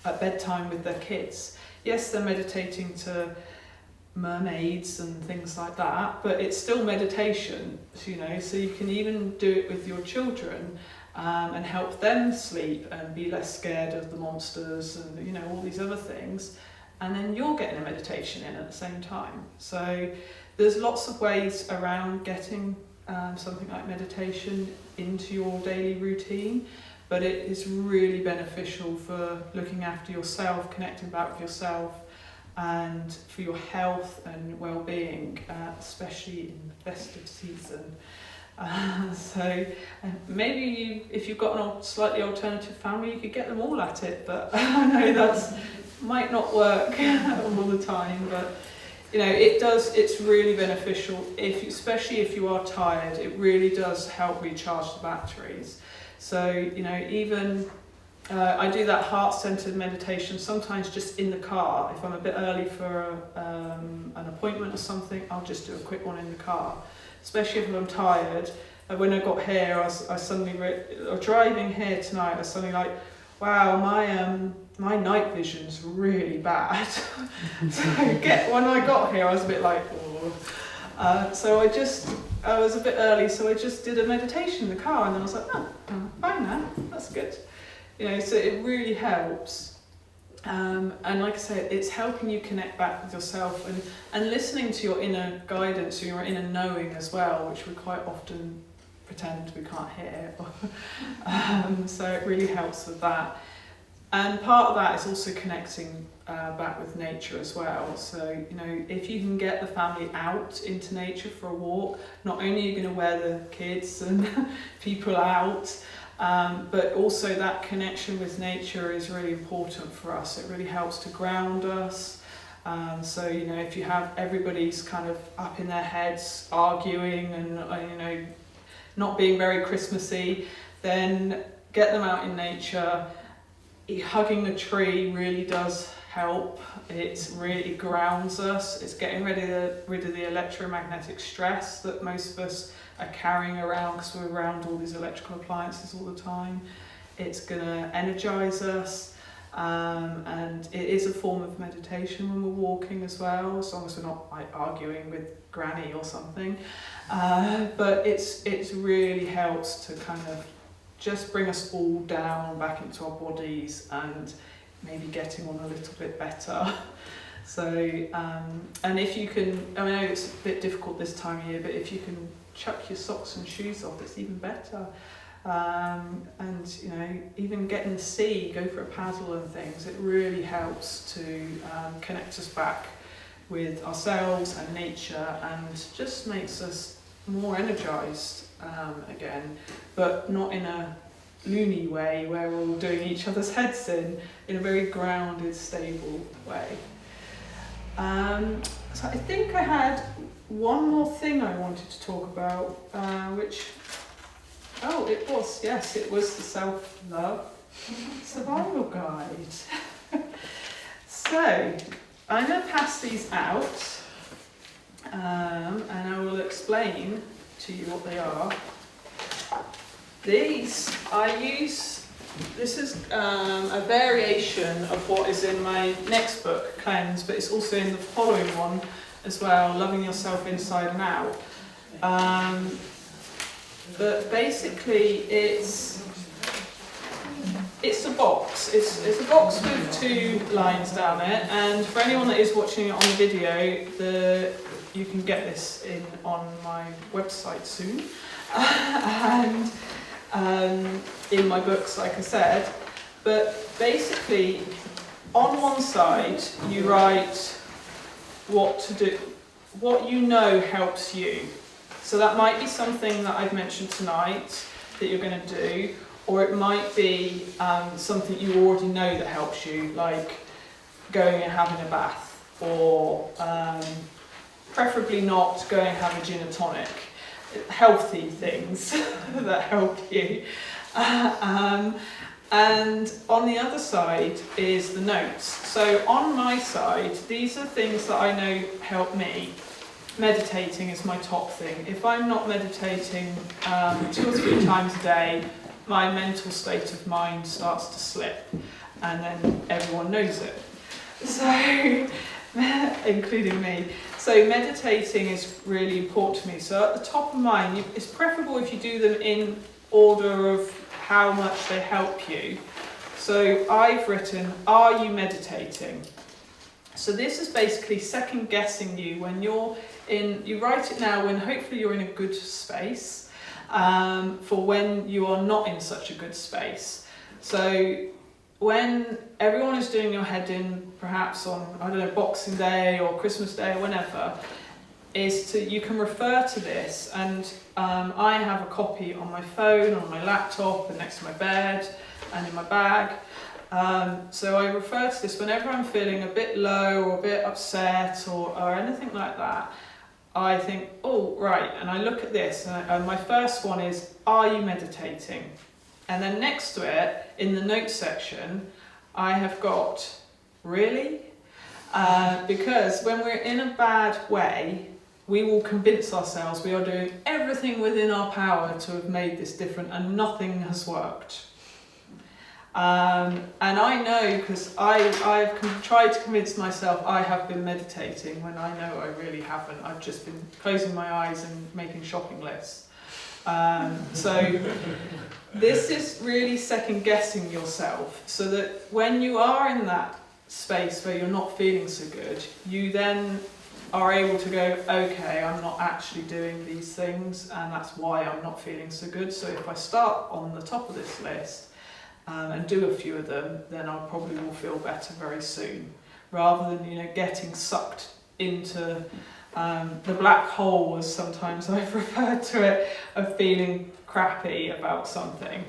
at bedtime with their kids. Yes, they're meditating to mermaids and things like that, but it's still meditation, so you can even do it with your children and help them sleep and be less scared of the monsters and all these other things. And then you're getting a meditation in at the same time. So there's lots of ways around getting something like meditation into your daily routine, but it is really beneficial for looking after yourself, connecting back with yourself, and for your health and well-being, especially in the festive season. So maybe if you've got a slightly alternative family, you could get them all at it, but I know that's might not work all the time, but it's really beneficial, especially if you are tired. It really does help recharge the batteries. So even I do that heart-centered meditation sometimes just in the car. If I'm a bit early for an appointment or something, I'll just do a quick one in the car, especially if I'm tired. When I got here, I suddenly driving here tonight, I was suddenly like, wow, my night vision's really bad. So when I got here, I was a bit like, oh. So I was a bit early, so I just did a meditation in the car, and then I was like, oh, I'm fine now, that's good. So it really helps. And like I said, it's helping you connect back with yourself and listening to your inner guidance, or your inner knowing as well, which we quite often pretend we can't hear. So it really helps with that. And part of that is also connecting back with nature as well. So, if you can get the family out into nature for a walk, not only are you going to wear the kids and people out, But also that connection with nature is really important for us. It really helps to ground us. So, you know, if you have everybody's kind of up in their heads arguing and, you know, not being very Christmassy, then get them out in nature. Hugging a tree really does help. It really grounds us. It's getting rid of the electromagnetic stress that most of us are carrying around because we're around all these electrical appliances all the time. It's going to energize us. And it is a form of meditation when we're walking as well, as long as we're not like arguing with Granny or something. But it really helps to kind of just bring us all down back into our bodies and maybe getting on a little bit better. So, and if you can, I know it's a bit difficult this time of year, but if you can chuck your socks and shoes off, it's even better. And you know, even get in the sea, go for a paddle and things, it really helps to connect us back with ourselves and nature, and just makes us more energized again, but not in a loony way where we're all doing each other's heads in a very grounded, stable way. So I think I had one more thing I wanted to talk about, which, it was the self-love survival guide. So I'm going to pass these out, and I will explain to you what they are. These this is a variation of what is in my next book, Cleanse, but it's also in the following one as well, Loving Yourself Inside and Out. But basically it's a box. It's a box with two lines down it, and for anyone that is watching it on the video, you can get this on my website soon. And in my books, like I said. But basically, on one side, you write what to do, what you know helps you. So that might be something that I've mentioned tonight that you're going to do, or it might be something you already know that helps you, like going and having a bath, or preferably not going and have a gin and tonic. Healthy things that help you. And on the other side is the notes. So on my side, these are things that I know help me. Meditating is my top thing. If I'm not meditating 2 or 3 times a day, my mental state of mind starts to slip, and then everyone knows it. So, including me. So meditating is really important to me. So at the top of mine, it's preferable if you do them in order of how much they help you. So I've written, are you meditating? So this is basically second guessing you when you write it now when hopefully you're in a good space, for when you are not in such a good space. So when everyone is doing your head in, perhaps on, I don't know, Boxing Day or Christmas Day or whenever, you can refer to this, and I have a copy on my phone, on my laptop, and next to my bed, and in my bag. So I refer to this whenever I'm feeling a bit low or a bit upset or anything like that. I think, oh, right, and I look at this, and my first one is, are you meditating? And then next to it, in the notes section, I have got, really? Because when we're in a bad way, we will convince ourselves we are doing everything within our power to have made this different, and nothing has worked. And I know, because I've tried to convince myself I have been meditating when I know I really haven't. I've just been closing my eyes and making shopping lists. So this is really second guessing yourself, so that when you are in that space where you're not feeling so good, you then are able to go, okay, I'm not actually doing these things, and that's why I'm not feeling so good. So if I start on the top of this list and do a few of them, then I probably will feel better very soon, rather than getting sucked into the black hole, as sometimes I've referred to it, of feeling crappy about something.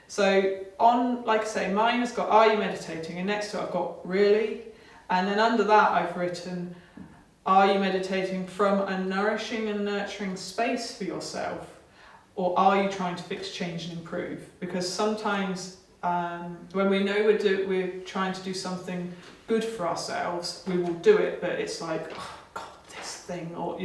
So on, like I say, mine has got, are you meditating? And next to it I've got really. And then under that I've written, are you meditating from a nourishing and nurturing space for yourself? Or are you trying to fix, change and improve? Because sometimes when we know we're trying to do something good for ourselves, we will do it, but it's like, oh God, this thing, or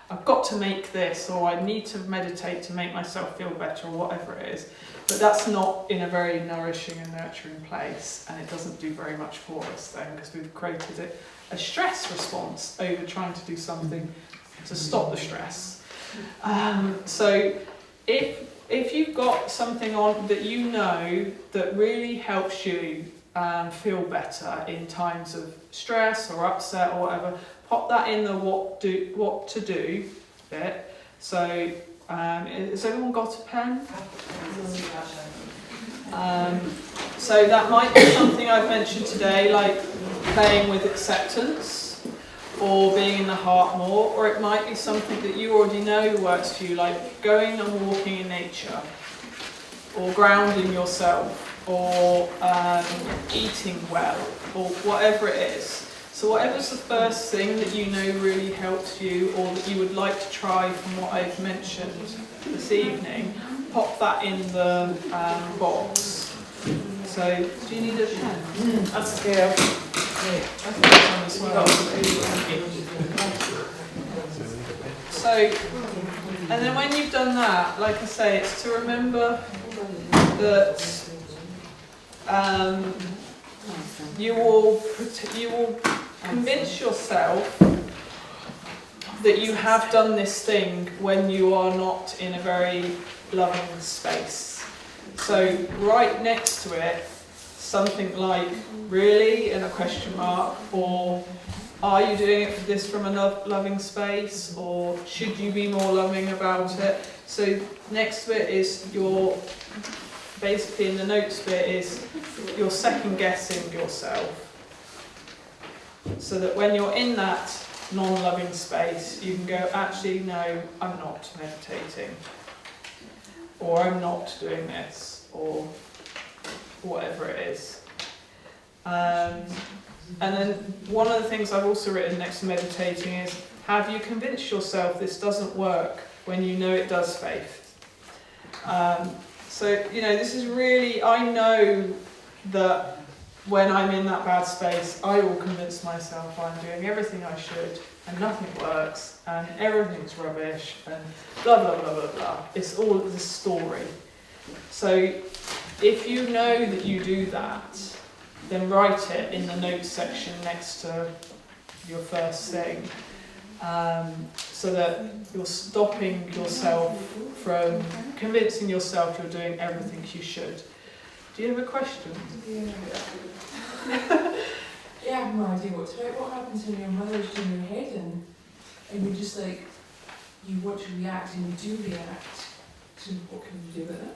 I've got to make this, or I need to meditate to make myself feel better, or whatever it is. But that's not in a very nourishing and nurturing place, and it doesn't do very much for us then, because we've created a stress response over trying to do something to stop the stress. So if you've got something on that you know that really helps you feel better in times of stress or upset or whatever, pop that in the what to do bit. So has everyone got a pen? So that might be something I've mentioned today, like playing with acceptance or being in the heart more, or it might be something that you already know works for you, like going and walking in nature, or grounding yourself, or eating well, or whatever it is. So whatever's the first thing that you know really helps you, or that you would like to try from what I've mentioned this evening, pop that in the box. So, do you need a pen? That's scale. I've got some as well. So, and then when you've done that, like I say, it's to remember that you will convince yourself that you have done this thing when you are not in a very loving space. So right next to it, something like really and a question mark, or are you doing it for this from a loving space, or should you be more loving about it? So next to it is your, basically in the notes bit is you're second guessing yourself. So that when you're in that non-loving space, you can go, actually, no, I'm not meditating, or I'm not doing this, or whatever it is. And then one of the things I've also written next to meditating is, have you convinced yourself this doesn't work when you know it does, Faith? So, this is really, I know that when I'm in that bad space, I will convince myself I'm doing everything I should, and nothing works, and everything's rubbish, and blah, blah, blah, blah, blah. It's all the story. So if you know that you do that, then write it in the notes section next to your first thing, so that you're stopping yourself from convincing yourself you're doing everything you should. Do you have a question? Yeah, I have no idea what to write. What happens when your mother's doing your head in, and you're just like, you want to react and you do react? So what can you do with it?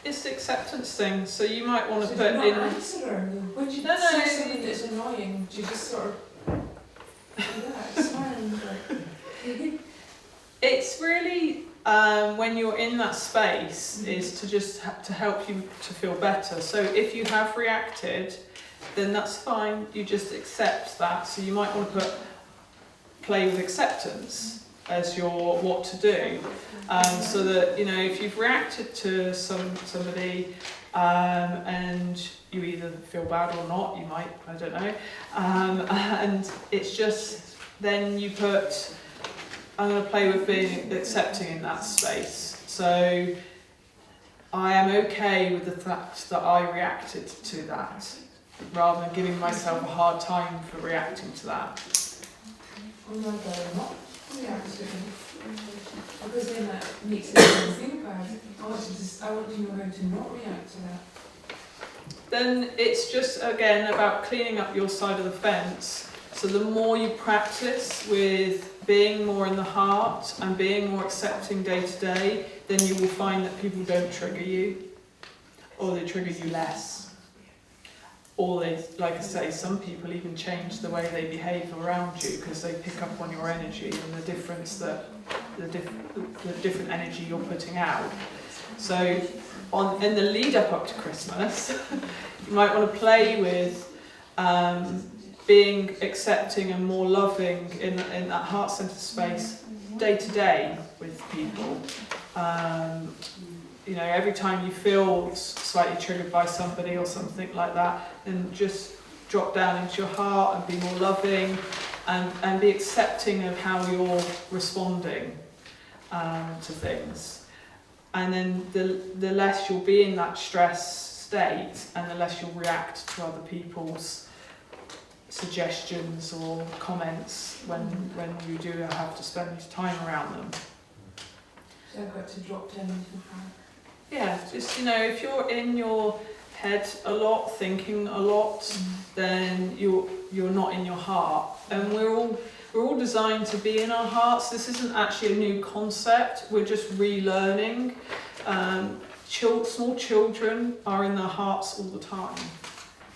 It's the acceptance thing, so you might want to So put do you in... not answer her? When you No, say something that's annoying, do you just sort of do that, smile, It's really, when you're in that space, is to just to help you to feel better. So if you have reacted, then that's fine, you just accept that. So you might want to play with acceptance as your what to do, so that if you've reacted to somebody and you either feel bad or not, you might, I don't know, and it's just then you put, I'm going to play with being accepting in that space. So I am okay with the fact that I reacted to that, rather than giving myself a hard time for reacting to that. oh my God, I'm not reacting. Because then that makes it think bad. I want to know how to not react to that. Then it's just, again, about cleaning up your side of the fence. So the more you practice with being more in the heart and being more accepting day to day, then you will find that people don't trigger you, or they trigger you less. Or they, like I say, some people even change the way they behave around you because they pick up on your energy and the difference that the different energy you're putting out. So in the lead up to Christmas, you might want to play with being accepting and more loving in that heart-centered space day to day with people. You know, every time you feel slightly triggered by somebody or something like that, then just drop down into your heart and be more loving and be accepting of how you're responding to things. And then the less you'll be in that stress state and the less you'll react to other people's suggestions or comments when you do have to spend time around them. So I've got to drop down into the heart. Yeah, just, you know, if you're in your head a lot, thinking a lot, then you're not in your heart. And we're all designed to be in our hearts. This isn't actually a new concept. We're just relearning. Small children are in their hearts all the time.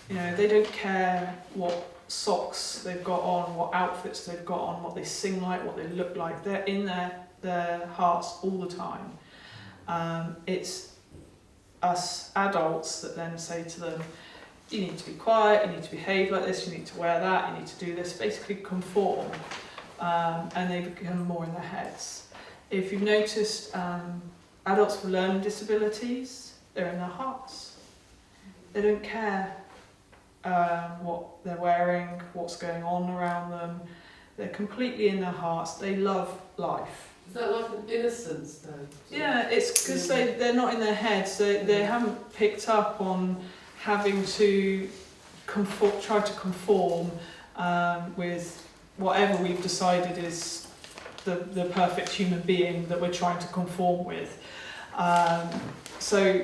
You know, they don't care what socks they've got on, what outfits they've got on, what they sing like, what they look like. They're in their hearts all the time. It's us adults that then say to them, you need to be quiet, you need to behave like this, you need to wear that, you need to do this, basically conform, and they become more in their heads. If you've noticed, adults with learning disabilities, they're in their hearts. They don't care what they're wearing, what's going on around them. They're completely in their hearts. They love life. Is that like an innocence though? Yeah, it's because they're not in their heads. They haven't picked up on having to try to conform with whatever we've decided is the perfect human being that we're trying to conform with. So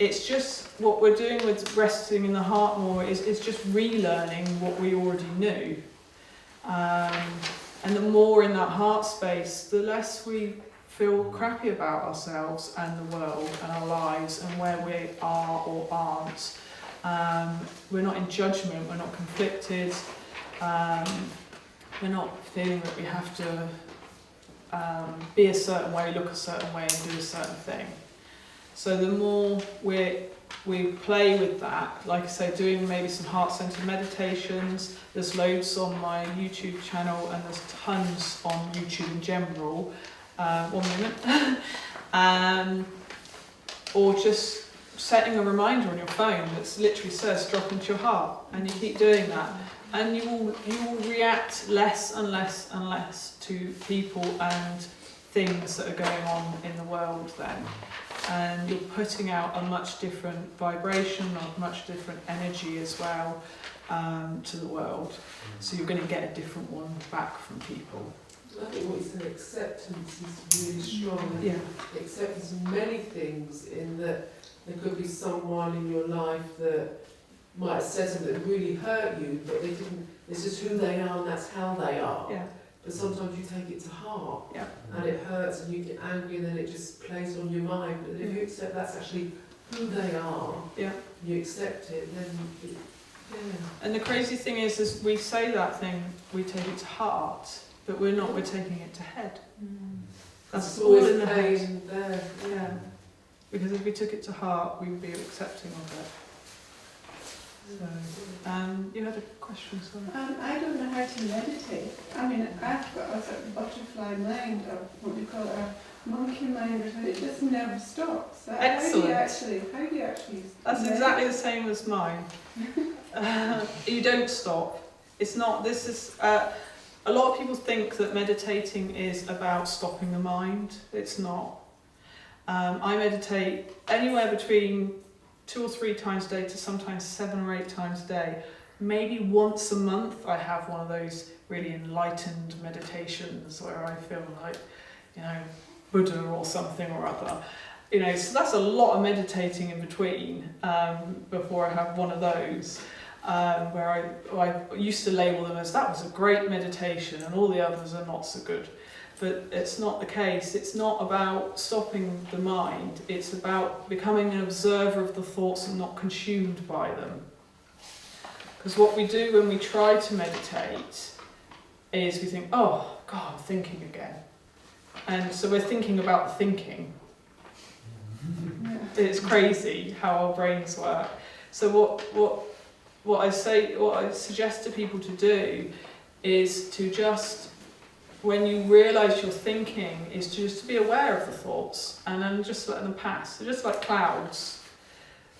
it's just what we're doing with resting in the heart more is just relearning what we already knew. And the more in that heart space, the less we feel crappy about ourselves and the world and our lives and where we are or aren't. We're not in judgment, we're not conflicted, we're not feeling that we have to be a certain way, look a certain way and do a certain thing. So the more we play with that, like I say, doing maybe some heart-centered meditations. There's loads on my YouTube channel and there's tons on YouTube in general. 1 minute. Or just setting a reminder on your phone that literally says drop into your heart, and you keep doing that. And you will react less and less and less to people and things that are going on in the world then. And you're putting out a much different vibration, a much different energy as well to the world. So you're going to get a different one back from people. I think what you said, acceptance is really strong. Yeah. Acceptance of many things, in that there could be someone in your life that might have said something that really hurt you, but they didn't. It's just who they are and that's how they are. Yeah. But sometimes you take it to heart, Yeah. and it hurts and you get angry and then it just plays on your mind. But if you accept that's actually who they are, Yeah. you accept it, then And the crazy thing is we say that thing, we take it to heart, but we're not, we're taking it to head. That's all always in the head. pain there. Yeah. Because if we took it to heart, we would be accepting of it. So, you had a question, sorry. I don't know how to meditate. I mean, I've got a sort of butterfly mind, or what do you call it, a monkey mind, or something. It just never stops. Excellent. How do you actually That's meditate? exactly the same as mine. You don't stop. It's not, this is, a lot of people think that meditating is about stopping the mind. It's not. I meditate anywhere between 2 or 3 times a day to sometimes 7 or 8 times a day. Maybe once a month I have one of those really enlightened meditations where I feel like, you know, Buddha or something or other. You know, so that's a lot of meditating in between before I have one of those. Where I used to label them as that was a great meditation and all the others are not so good. But it's not the case. It's not about stopping the mind. It's about becoming an observer of the thoughts and not consumed by them. Because what we do when we try to meditate is we think, oh, God, I'm thinking again. And so we're thinking about thinking. Yeah. It's crazy how our brains work. So what I suggest to people to do is to just, when you realise you're thinking, is just to be aware of the thoughts and then just let them pass. They're just like clouds.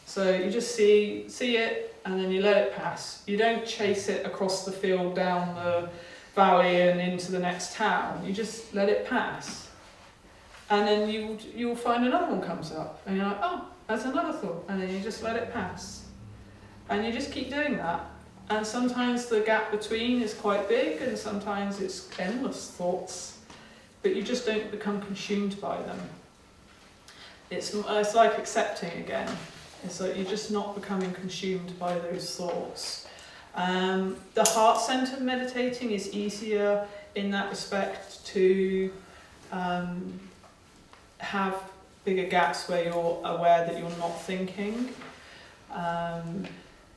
So you just see it and then you let it pass. You don't chase it across the field, down the valley and into the next town. You just let it pass. And then you'll find another one comes up and you're like, oh, that's another thought. And then you just let it pass. And you just keep doing that. And sometimes the gap between is quite big and sometimes it's endless thoughts. But you just don't become consumed by them. It's like accepting again. It's like you're just not becoming consumed by those thoughts. The heart-centered meditating is easier in that respect to have bigger gaps where you're aware that you're not thinking.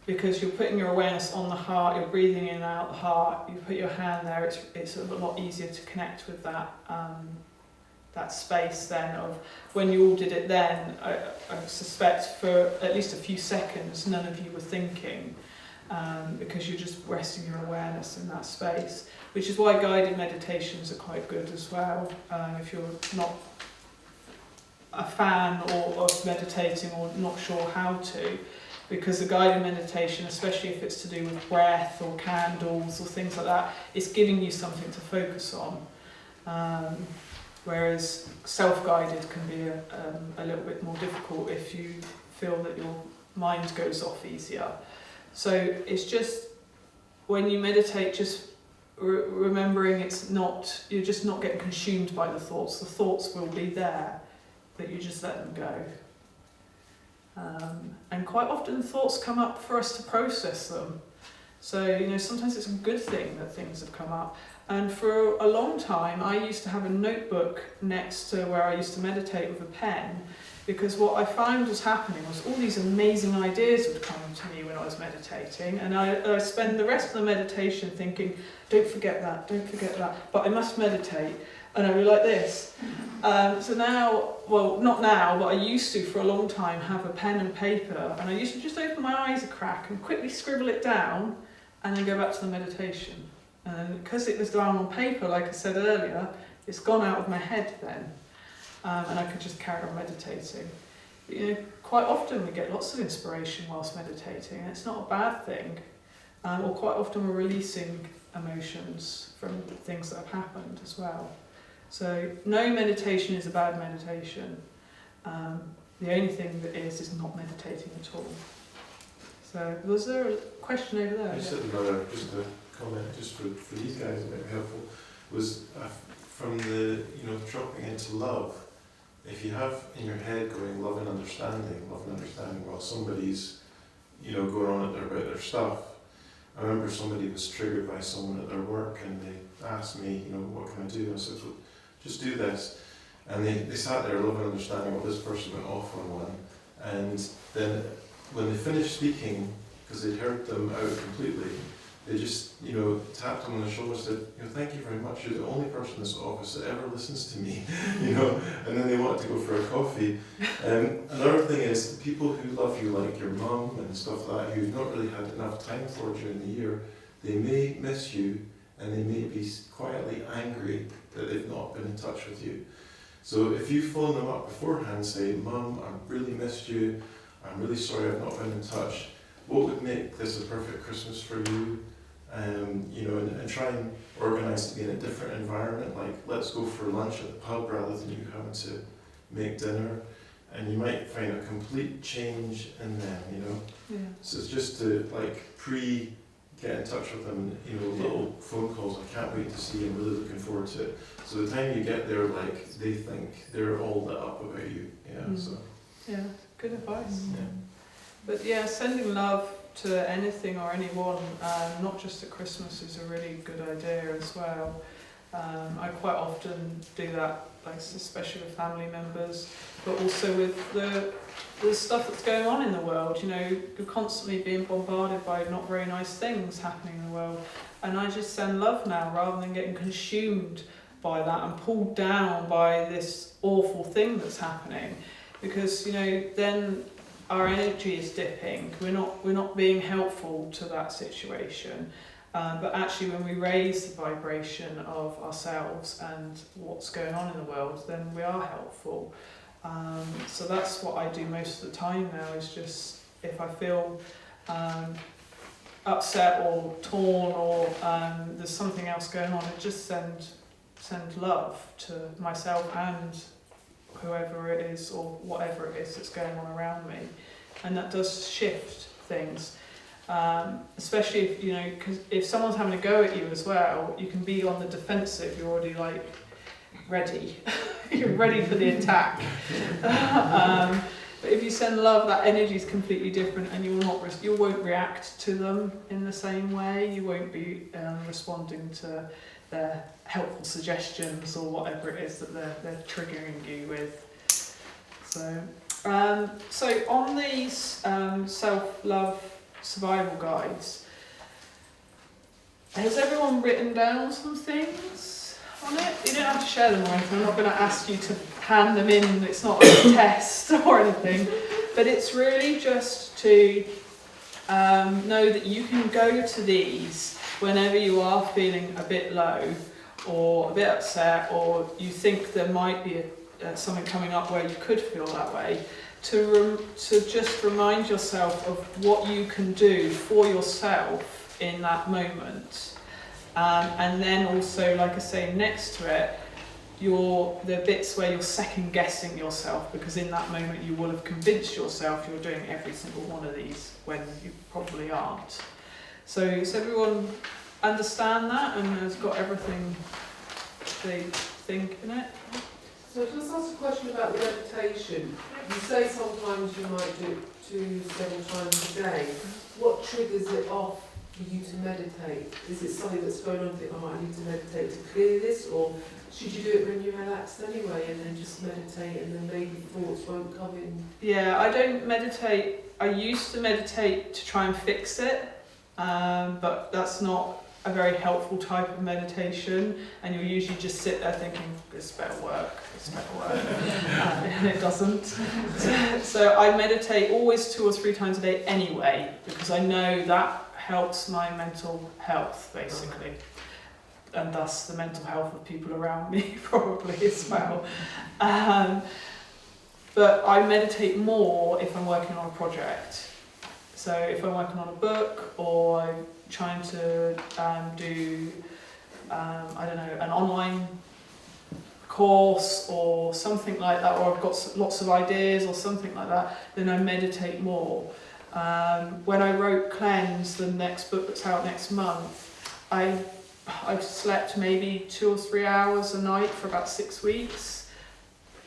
Because you're putting your awareness on the heart, you're breathing in and out the heart, you put your hand there, it's a lot easier to connect with that that space then of when you all did it then, I suspect for at least a few seconds none of you were thinking because you're just resting your awareness in that space, which is why guided meditations are quite good as well. If you're not a fan of meditating or not sure how to, because the guided meditation, especially if it's to do with breath or candles or things like that, it's giving you something to focus on. Whereas self-guided can be a little bit more difficult if you feel that your mind goes off easier. So it's just, when you meditate, just remembering you're just not getting consumed by the thoughts. The thoughts will be there, but you just let them go. And quite often thoughts come up for us to process them. So, sometimes it's a good thing that things have come up. And for a long time, I used to have a notebook next to where I used to meditate with a pen, because what I found was happening was all these amazing ideas would come to me when I was meditating, and I spend the rest of the meditation thinking, don't forget that, but I must meditate. And I'd be like this. So now, well, not now, but I used to for a long time have a pen and paper, and I used to just open my eyes a crack and quickly scribble it down and then go back to the meditation. And because it was down on paper, like I said earlier, it's gone out of my head then. And I could just carry on meditating. But, quite often we get lots of inspiration whilst meditating, and it's not a bad thing. Or quite often we're releasing emotions from things that have happened as well. So no meditation is a bad meditation. The only thing that is not meditating at all. So was there a question over there? I just had another, just a comment, just for these guys, it might be helpful, was from the, dropping into love. If you have in your head going love and understanding while somebody's, going on about their stuff. I remember somebody was triggered by someone at their work and they asked me, what can I do? And I said, well, just do this. And they sat there loving and understanding what this person went off on one. And then when they finished speaking, because they'd heard them out completely, they just, tapped them on the shoulder and said, thank you very much, you're the only person in this office that ever listens to me, and then they wanted to go for a coffee. Another thing is, the people who love you, like your mum and stuff like that, who you've not really had enough time for during the year, they may miss you, and they may be quietly angry that they've not been in touch with you. So if you phone them up beforehand, say, Mum, I really missed you, I'm really sorry I've not been in touch, what would make this a perfect Christmas for you? And try and organise to be in a different environment, like let's go for lunch at the pub rather than you having to make dinner, and you might find a complete change in them, Yeah. So it's just to get in touch with them, little phone calls, I can't wait to see you, I'm really looking forward to it. So the time you get there, they think they're all lit up about you, so. Yeah, good advice. Yeah. But yeah, sending love to anything or anyone, not just at Christmas, is a really good idea as well. I quite often do that, especially with family members, but also with the stuff that's going on in the world. You're constantly being bombarded by not very nice things happening in the world, and I just send love now rather than getting consumed by that and pulled down by this awful thing that's happening. because then our energy is dipping. We're not being helpful to that situation. But actually, when we raise the vibration of ourselves and what's going on in the world, then we are helpful. So that's what I do most of the time now, is just if I feel upset or torn or there's something else going on, I just send love to myself and whoever it is or whatever it is that's going on around me. And that does shift things. Especially if, because if someone's having a go at you as well, you can be on the defensive, you're already like ready. You're ready for the attack. But if you send love, that energy is completely different, and you won't react to them in the same way. You won't be responding to their helpful suggestions or whatever it is that they're triggering you with. So on these self-love survival guides, has everyone written down some things on it? You don't have to share them or anything. I'm not going to ask you to hand them in. It's not a test or anything, but it's really just to know that you can go to these whenever you are feeling a bit low or a bit upset, or you think there might be something coming up where you could feel that way. To just remind yourself of what you can do for yourself in that moment. And then also, like I say, next to it, the bits where you're second guessing yourself, because in that moment you will have convinced yourself you're doing every single one of these when you probably aren't. So does everyone understand that and has got everything they think in it? So just ask a question about the meditation. You say sometimes you might do it 2-7 times a day. What triggers it off for you to meditate? Is it something that's going on, think, I need to meditate to clear this, or should you do it when you're relaxed anyway and then just meditate and then maybe thoughts won't come in? Yeah, I don't meditate. I used to meditate to try and fix it, but that's not a very helpful type of meditation, and you'll usually just sit there thinking, this better work, and it doesn't. So I meditate always 2 or 3 times a day anyway, because I know that helps my mental health, basically, and thus the mental health of people around me probably as well. But I meditate more if I'm working on a project. So if I'm working on a book, or I'm trying to do, an online course or something like that, or I've got lots of ideas or something like that, then I meditate more. When I wrote Cleanse, the next book that's out next month, I've slept maybe 2 or 3 hours a night for about 6 weeks,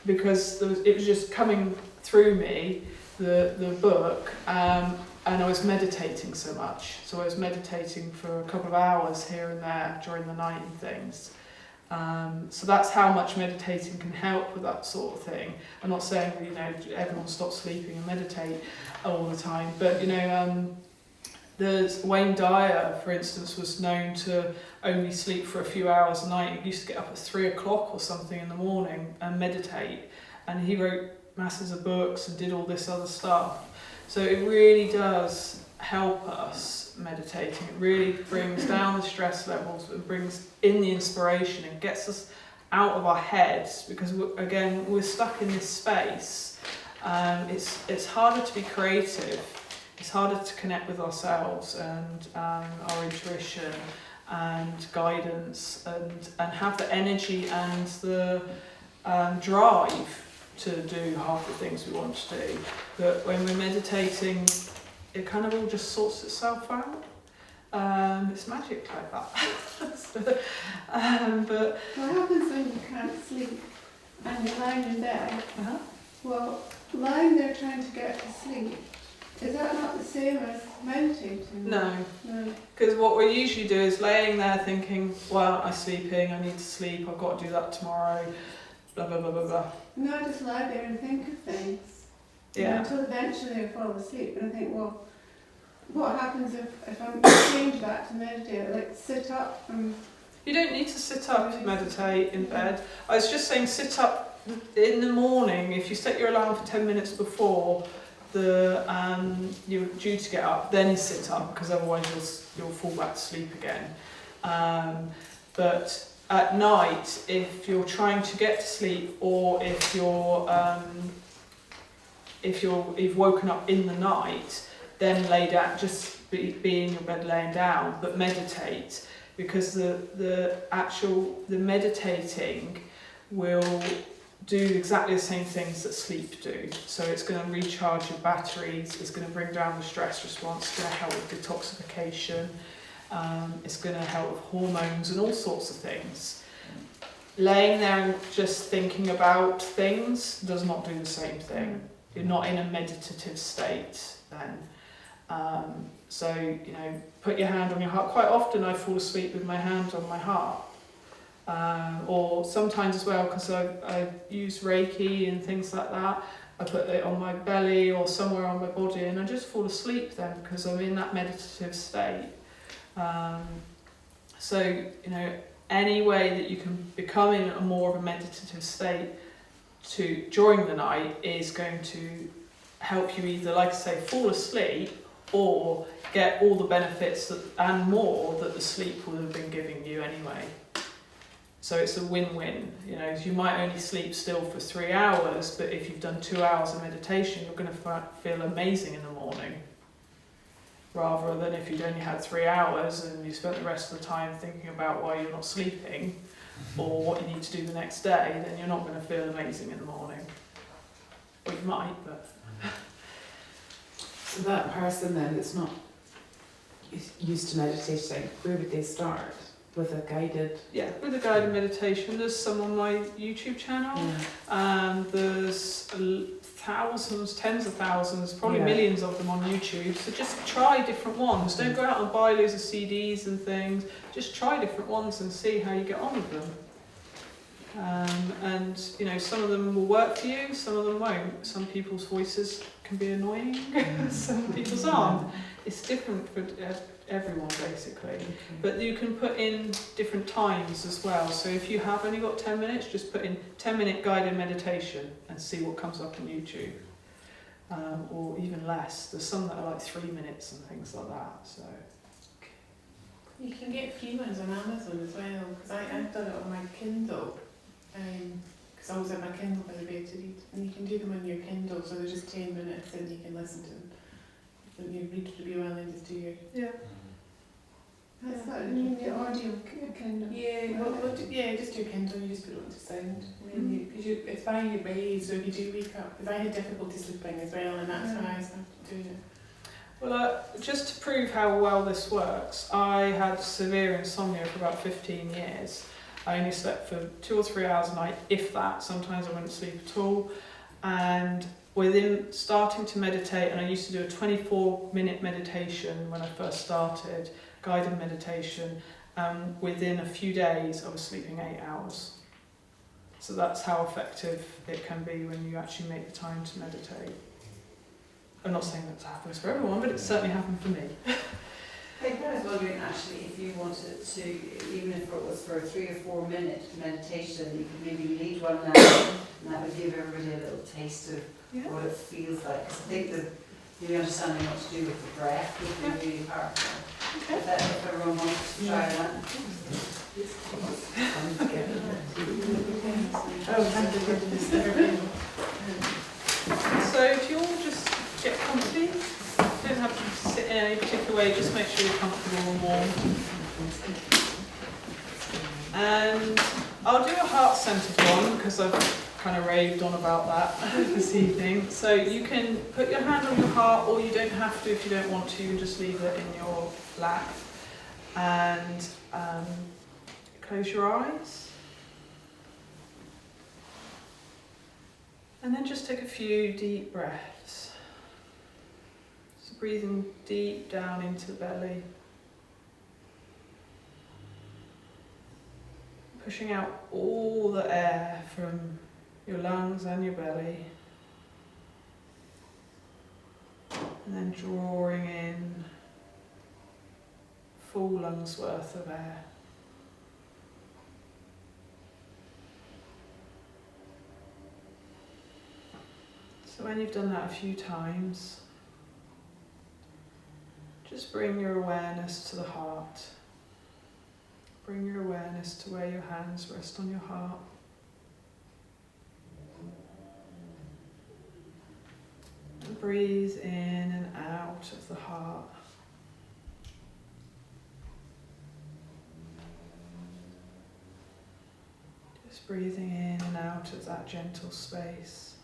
because it was just coming through me, the book, and I was meditating so much. So I was meditating for a couple of hours here and there during the night and things. So that's how much meditating can help with that sort of thing. I'm not saying everyone stop sleeping and meditate all the time, but there's Wayne Dyer, for instance, was known to only sleep for a few hours a night. He used to get up at 3 o'clock or something in the morning and meditate, and he wrote masses of books and did all this other stuff. So it really does help us meditating. It really brings down the stress levels and brings in the inspiration and gets us out of our heads, because we're stuck in this space. It's harder to be creative. It's harder to connect with ourselves and our intuition and guidance, and have the energy and the drive to do half the things we want to do. But when we're meditating, it kind of all just sorts itself out. It's magic like that. But what happens when you can't sleep and you're lying in bed? Well, lying there trying to get to sleep, is that not the same as meditating? No. No. Because what we usually do is laying there thinking, why aren't I sleeping? I need to sleep, I've got to do that tomorrow, blah, blah, blah, blah, blah. No, I just lie there and think of things. Yeah. Until eventually I fall asleep, and I think, well, what happens if I'm change that to meditate? Like sit up and... You don't need to sit up to meditate in bed. I was just saying sit up in the morning, if you set your alarm for 10 minutes before you're due to get up, then sit up, because otherwise you'll fall back to sleep again. But at night, if you're trying to get to sleep, or if you've woken up in the night, then lay down, just be in your bed laying down, but meditate, because the meditating will do exactly the same things that sleep do. So it's going to recharge your batteries, it's going to bring down the stress response, it's going to help with detoxification, it's going to help with hormones and all sorts of things. Laying there and just thinking about things does not do the same thing. You're not in a meditative state then. So, you know, put your hand on your heart. Quite often I fall asleep with my hand on my heart. Or sometimes as well, because I use Reiki and things like that, I put it on my belly or somewhere on my body, and I just fall asleep then because I'm in that meditative state. So, you know, any way that you can become in a more of a meditative state during the night is going to help you either, like I say, fall asleep or get all the benefits and more that the sleep would have been giving you anyway. So it's a win-win. You know, you might only sleep still for 3 hours, but if you've done 2 hours of meditation, you're going to feel amazing in the morning. Rather than if you'd only had 3 hours and you spent the rest of the time thinking about why you're not sleeping or what you need to do the next day, then you're not going to feel amazing in the morning. Or you might, but... So that person then that's not used to meditating, where would they start? With a guided... Yeah, with a guided meditation. There's some on my YouTube channel, and there's thousands, tens of thousands, probably millions of them on YouTube. So just try different ones. Don't go out and buy loads of CDs and things. Just try different ones and see how you get on with them. And you know, some of them will work for you, some of them won't. Some people's voices can be annoying, some people's aren't. It's different for everyone basically. But you can put in different times as well. So if you have only got 10 minutes, just put in 10-minute guided meditation and see what comes up on YouTube. Or even less. There's some that are like 3 minutes and things like that. So you can get free ones on Amazon as well, because I've done it on my Kindle. Because I always have my Kindle by the bed to read, and you can do them on your Kindle, so they're just 10 minutes and you can listen to them. When you read through your and just do your... yeah. That's what I mean, the audio Kindle. Yeah, just your Kindle, you just put it onto sound. Because it's by your bed, so if you do wake up, because I had difficulty sleeping as well, and that's why I started doing it. Well, just to prove how well this works, I had severe insomnia for about 15 years. I only slept for 2 or 3 hours a night, if that. Sometimes I wouldn't sleep at all. And within starting to meditate, and I used to do a 24-minute meditation when I first started, guided meditation, within a few days I was sleeping 8 hours. So that's how effective it can be when you actually make the time to meditate. I'm not saying that happens for everyone, but it certainly happened for me. I was wondering actually if you wanted to, even if it was for a 3 or 4 minute meditation, you could maybe lead one now, and that would give everybody a little taste of what it feels like. Because I think that really understanding what to do with the breath would be really powerful. If everyone wants to try that. So if you all just get comfy, you don't have to sit in any particular way, just make sure you're comfortable and warm. And I'll do a heart-centered one because I've kind of raved on about that this evening. So you can put your hand on your heart, or you don't have to if you don't want to, you can just leave it in your lap. And close your eyes. And then just take a few deep breaths. So breathing deep down into the belly. Pushing out all the air from your lungs and your belly. And then drawing in full lungs worth of air. So when you've done that a few times, just bring your awareness to the heart. Bring your awareness to where your hands rest on your heart. And breathe in and out of the heart. Just breathing in and out of that gentle space.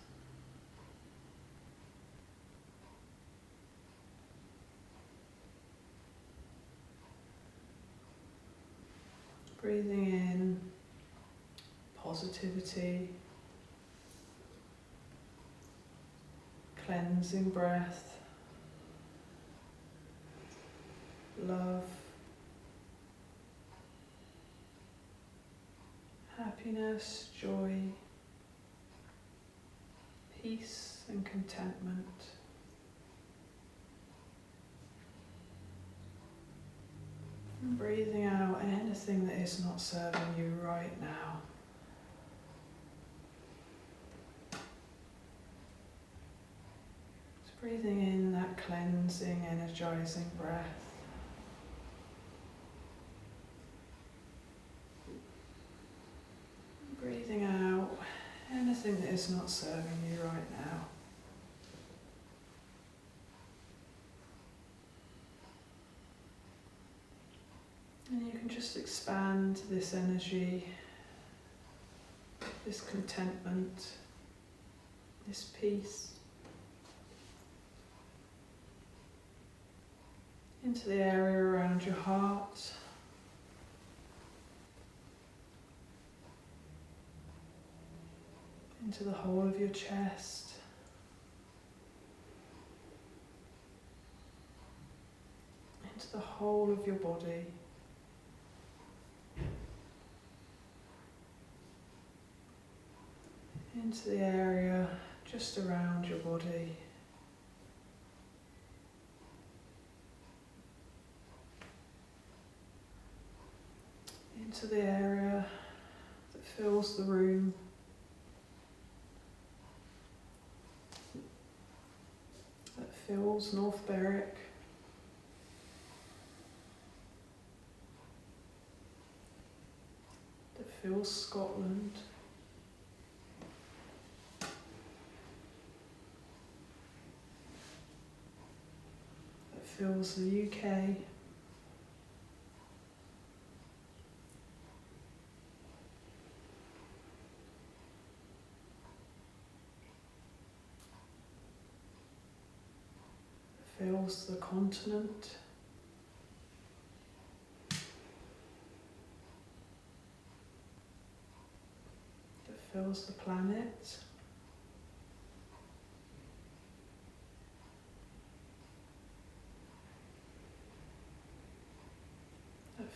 Breathing in positivity, cleansing breath, love, happiness, joy, peace and contentment. And breathing out anything that is not serving you right now. Just breathing in that cleansing, energizing breath. And breathing out anything that is not serving you right now. And you can just expand this energy, this contentment, this peace into the area around your heart, into the whole of your chest, into the whole of your body. Into the area just around your body. Into the area that fills the room. That fills North Berwick. That fills Scotland. Fills the UK, fills the continent, that fills the planet.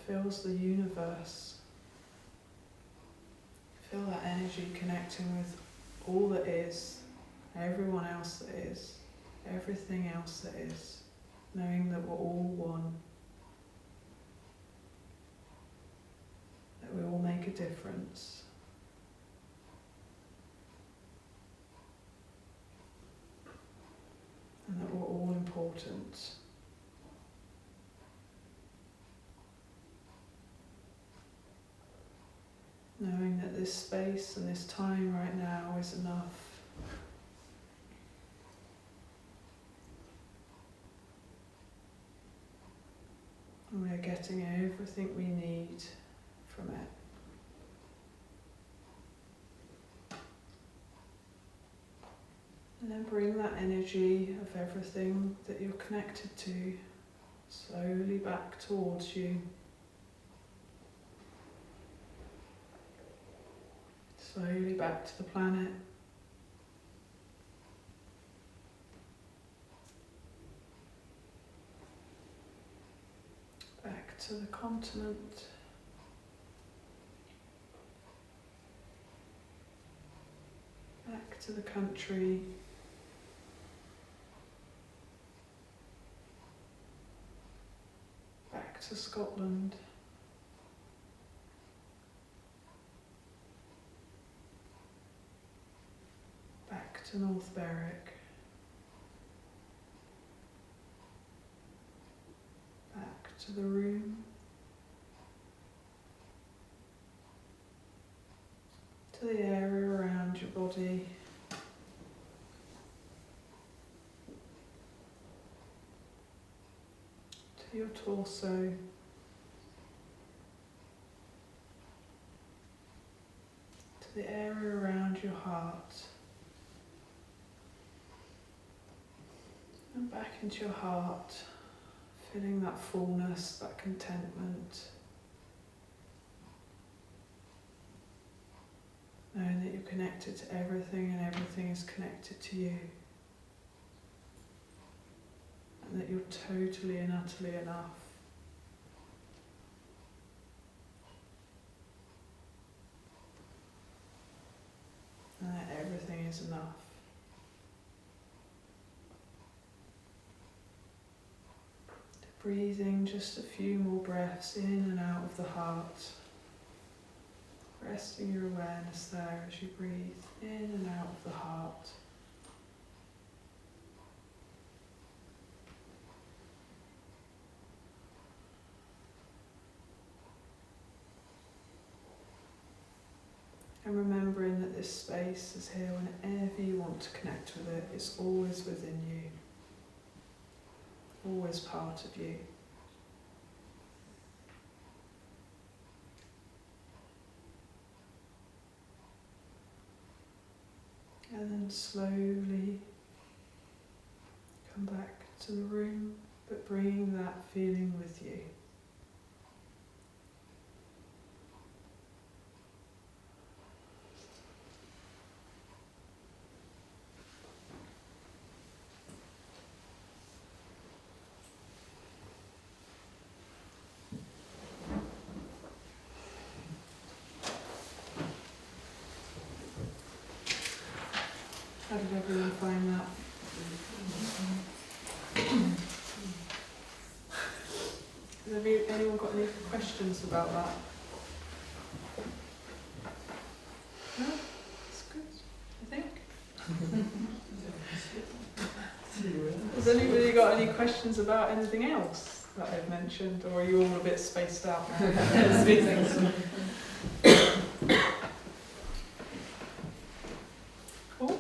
Fills the universe. Feel that energy connecting with all that is, everyone else that is, everything else that is, knowing that we're all one, that we all make a difference. And that we're all important. Knowing that this space and this time right now is enough. And we're getting everything we need from it. And then bring that energy of everything that you're connected to slowly back towards you. Slowly back to the planet. Back to the continent. Back to the country. Back to Scotland. Back to North Berwick. Back to the room. To the area around your body. To your torso. To the area around your heart. And back into your heart, feeling that fullness, that contentment. Knowing that you're connected to everything and everything is connected to you. And that you're totally and utterly enough. And that everything is enough. Breathing just a few more breaths in and out of the heart. Resting your awareness there as you breathe in and out of the heart. And remembering that this space is here whenever you want to connect with it. It's always within you. Always part of you. And then slowly come back to the room, but bringing that feeling with you. How did everyone find that? Has anyone got any questions about that? No? That's good, I think. Has anybody got any questions about anything else that I've mentioned, or are you all a bit spaced out now? Cool.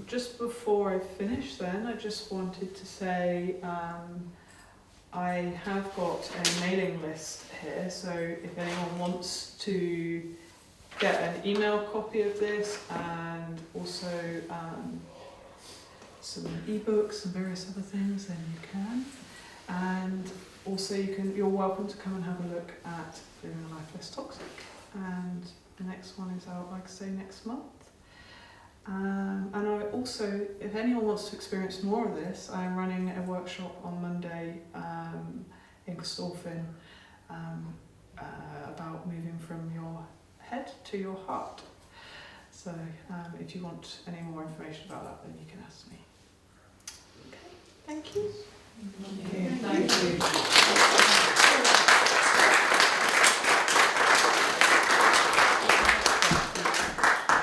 Just before I finish then, I just wanted to say I have got a mailing list here, so if anyone wants to get an email copy of this and also some ebooks and various other things, then you can. And also you're welcome to come and have a look at Living a Life Less Toxic. And the next one is out, like I say, next month. And I also, if anyone wants to experience more of this, I'm running a workshop on Monday in Gustafin about moving from your head to your heart. So if you want any more information about that, then you can ask me. Okay, thank you. Thank you.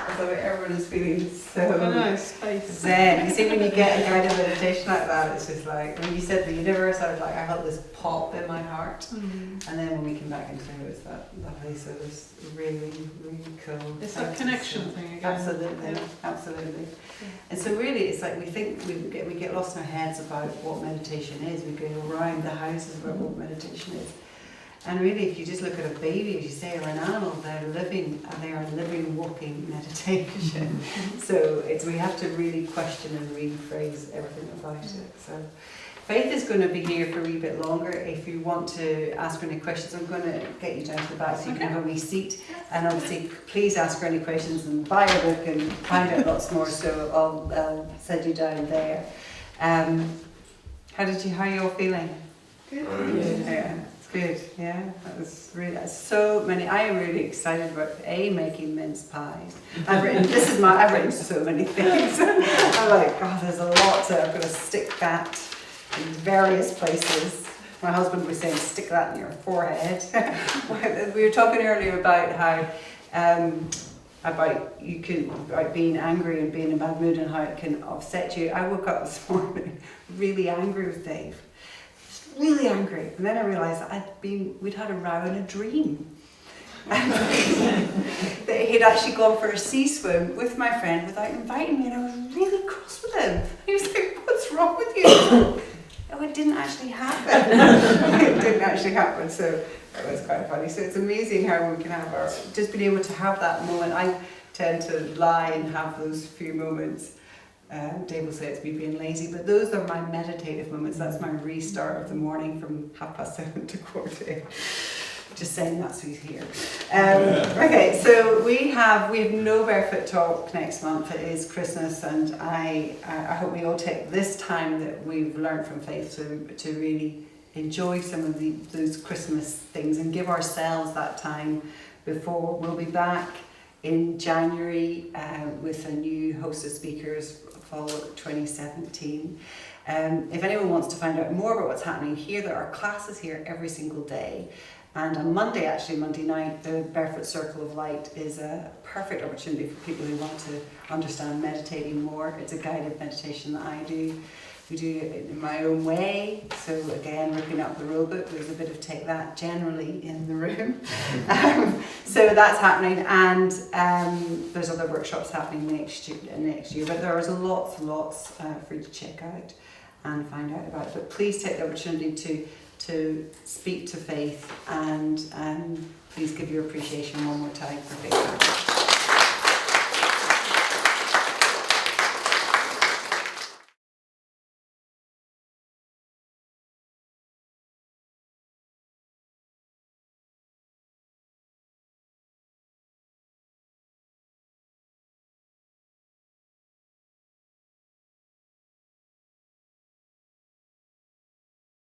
Although everyone is feeling so zen. You see, when you get a guided meditation like that, it's just like, when you said the universe, I was like, I felt this pop in my heart. And then when we came back into it, it was that lovely, so it was really, really cool. It's that connection thing again. Absolutely, absolutely. And so really, it's like we think we get lost in our heads about what meditation is. We go around the houses about what meditation is. And really, if you just look at a baby, as you say, or an animal, they're living, and they are living, walking meditation. So we have to really question and rephrase everything about it. So Faith is going to be here for a wee bit longer. If you want to ask her any questions, I'm going to get you down to the back so you can have a wee seat. And obviously, please ask her any questions and buy her book and find out lots more. So I'll send you down there. How are you all feeling? Good. Yeah. Good, yeah, that's so many. I am really excited about making mince pies. I've written so many things. I'm like, God, there's a lot, so I'm going to stick that in various places. My husband was saying, stick that in your forehead. We were talking earlier about how about being angry and being in a bad mood and how it can upset you. I woke up this morning really angry with Dave, just really angry, and then I realised that we'd had a row in a dream. That he'd actually gone for a sea swim with my friend without inviting me, and I was really cross with him. He was like, "What's wrong with you?" Oh, it didn't actually happen. It didn't actually happen, so it was quite funny. So it's amazing how we can have just being able to have that moment. I tend to lie and have those few moments. Dave will say it's me being lazy, but those are my meditative moments. That's my restart of the morning from 7:30 to 8:15. Just saying that's who's here. Okay, so we have no Barefoot Talk next month. It is Christmas, and I hope we all take this time that we've learned from Faith to really enjoy some of those Christmas things and give ourselves that time before. We'll be back in January with a new host of speakers for 2017. If anyone wants to find out more about what's happening here, there are classes here every single day. And on Monday night, the Barefoot Circle of Light is a perfect opportunity for people who want to understand meditating more. It's a guided meditation that I do. We do it in my own way. So again, ripping up the rule book, there's a bit of take that generally in the room. So that's happening, and there's other workshops happening next year. But there is lots for you to check out and find out about. But please take the opportunity to speak to Faith, and please give your appreciation one more time for Faith.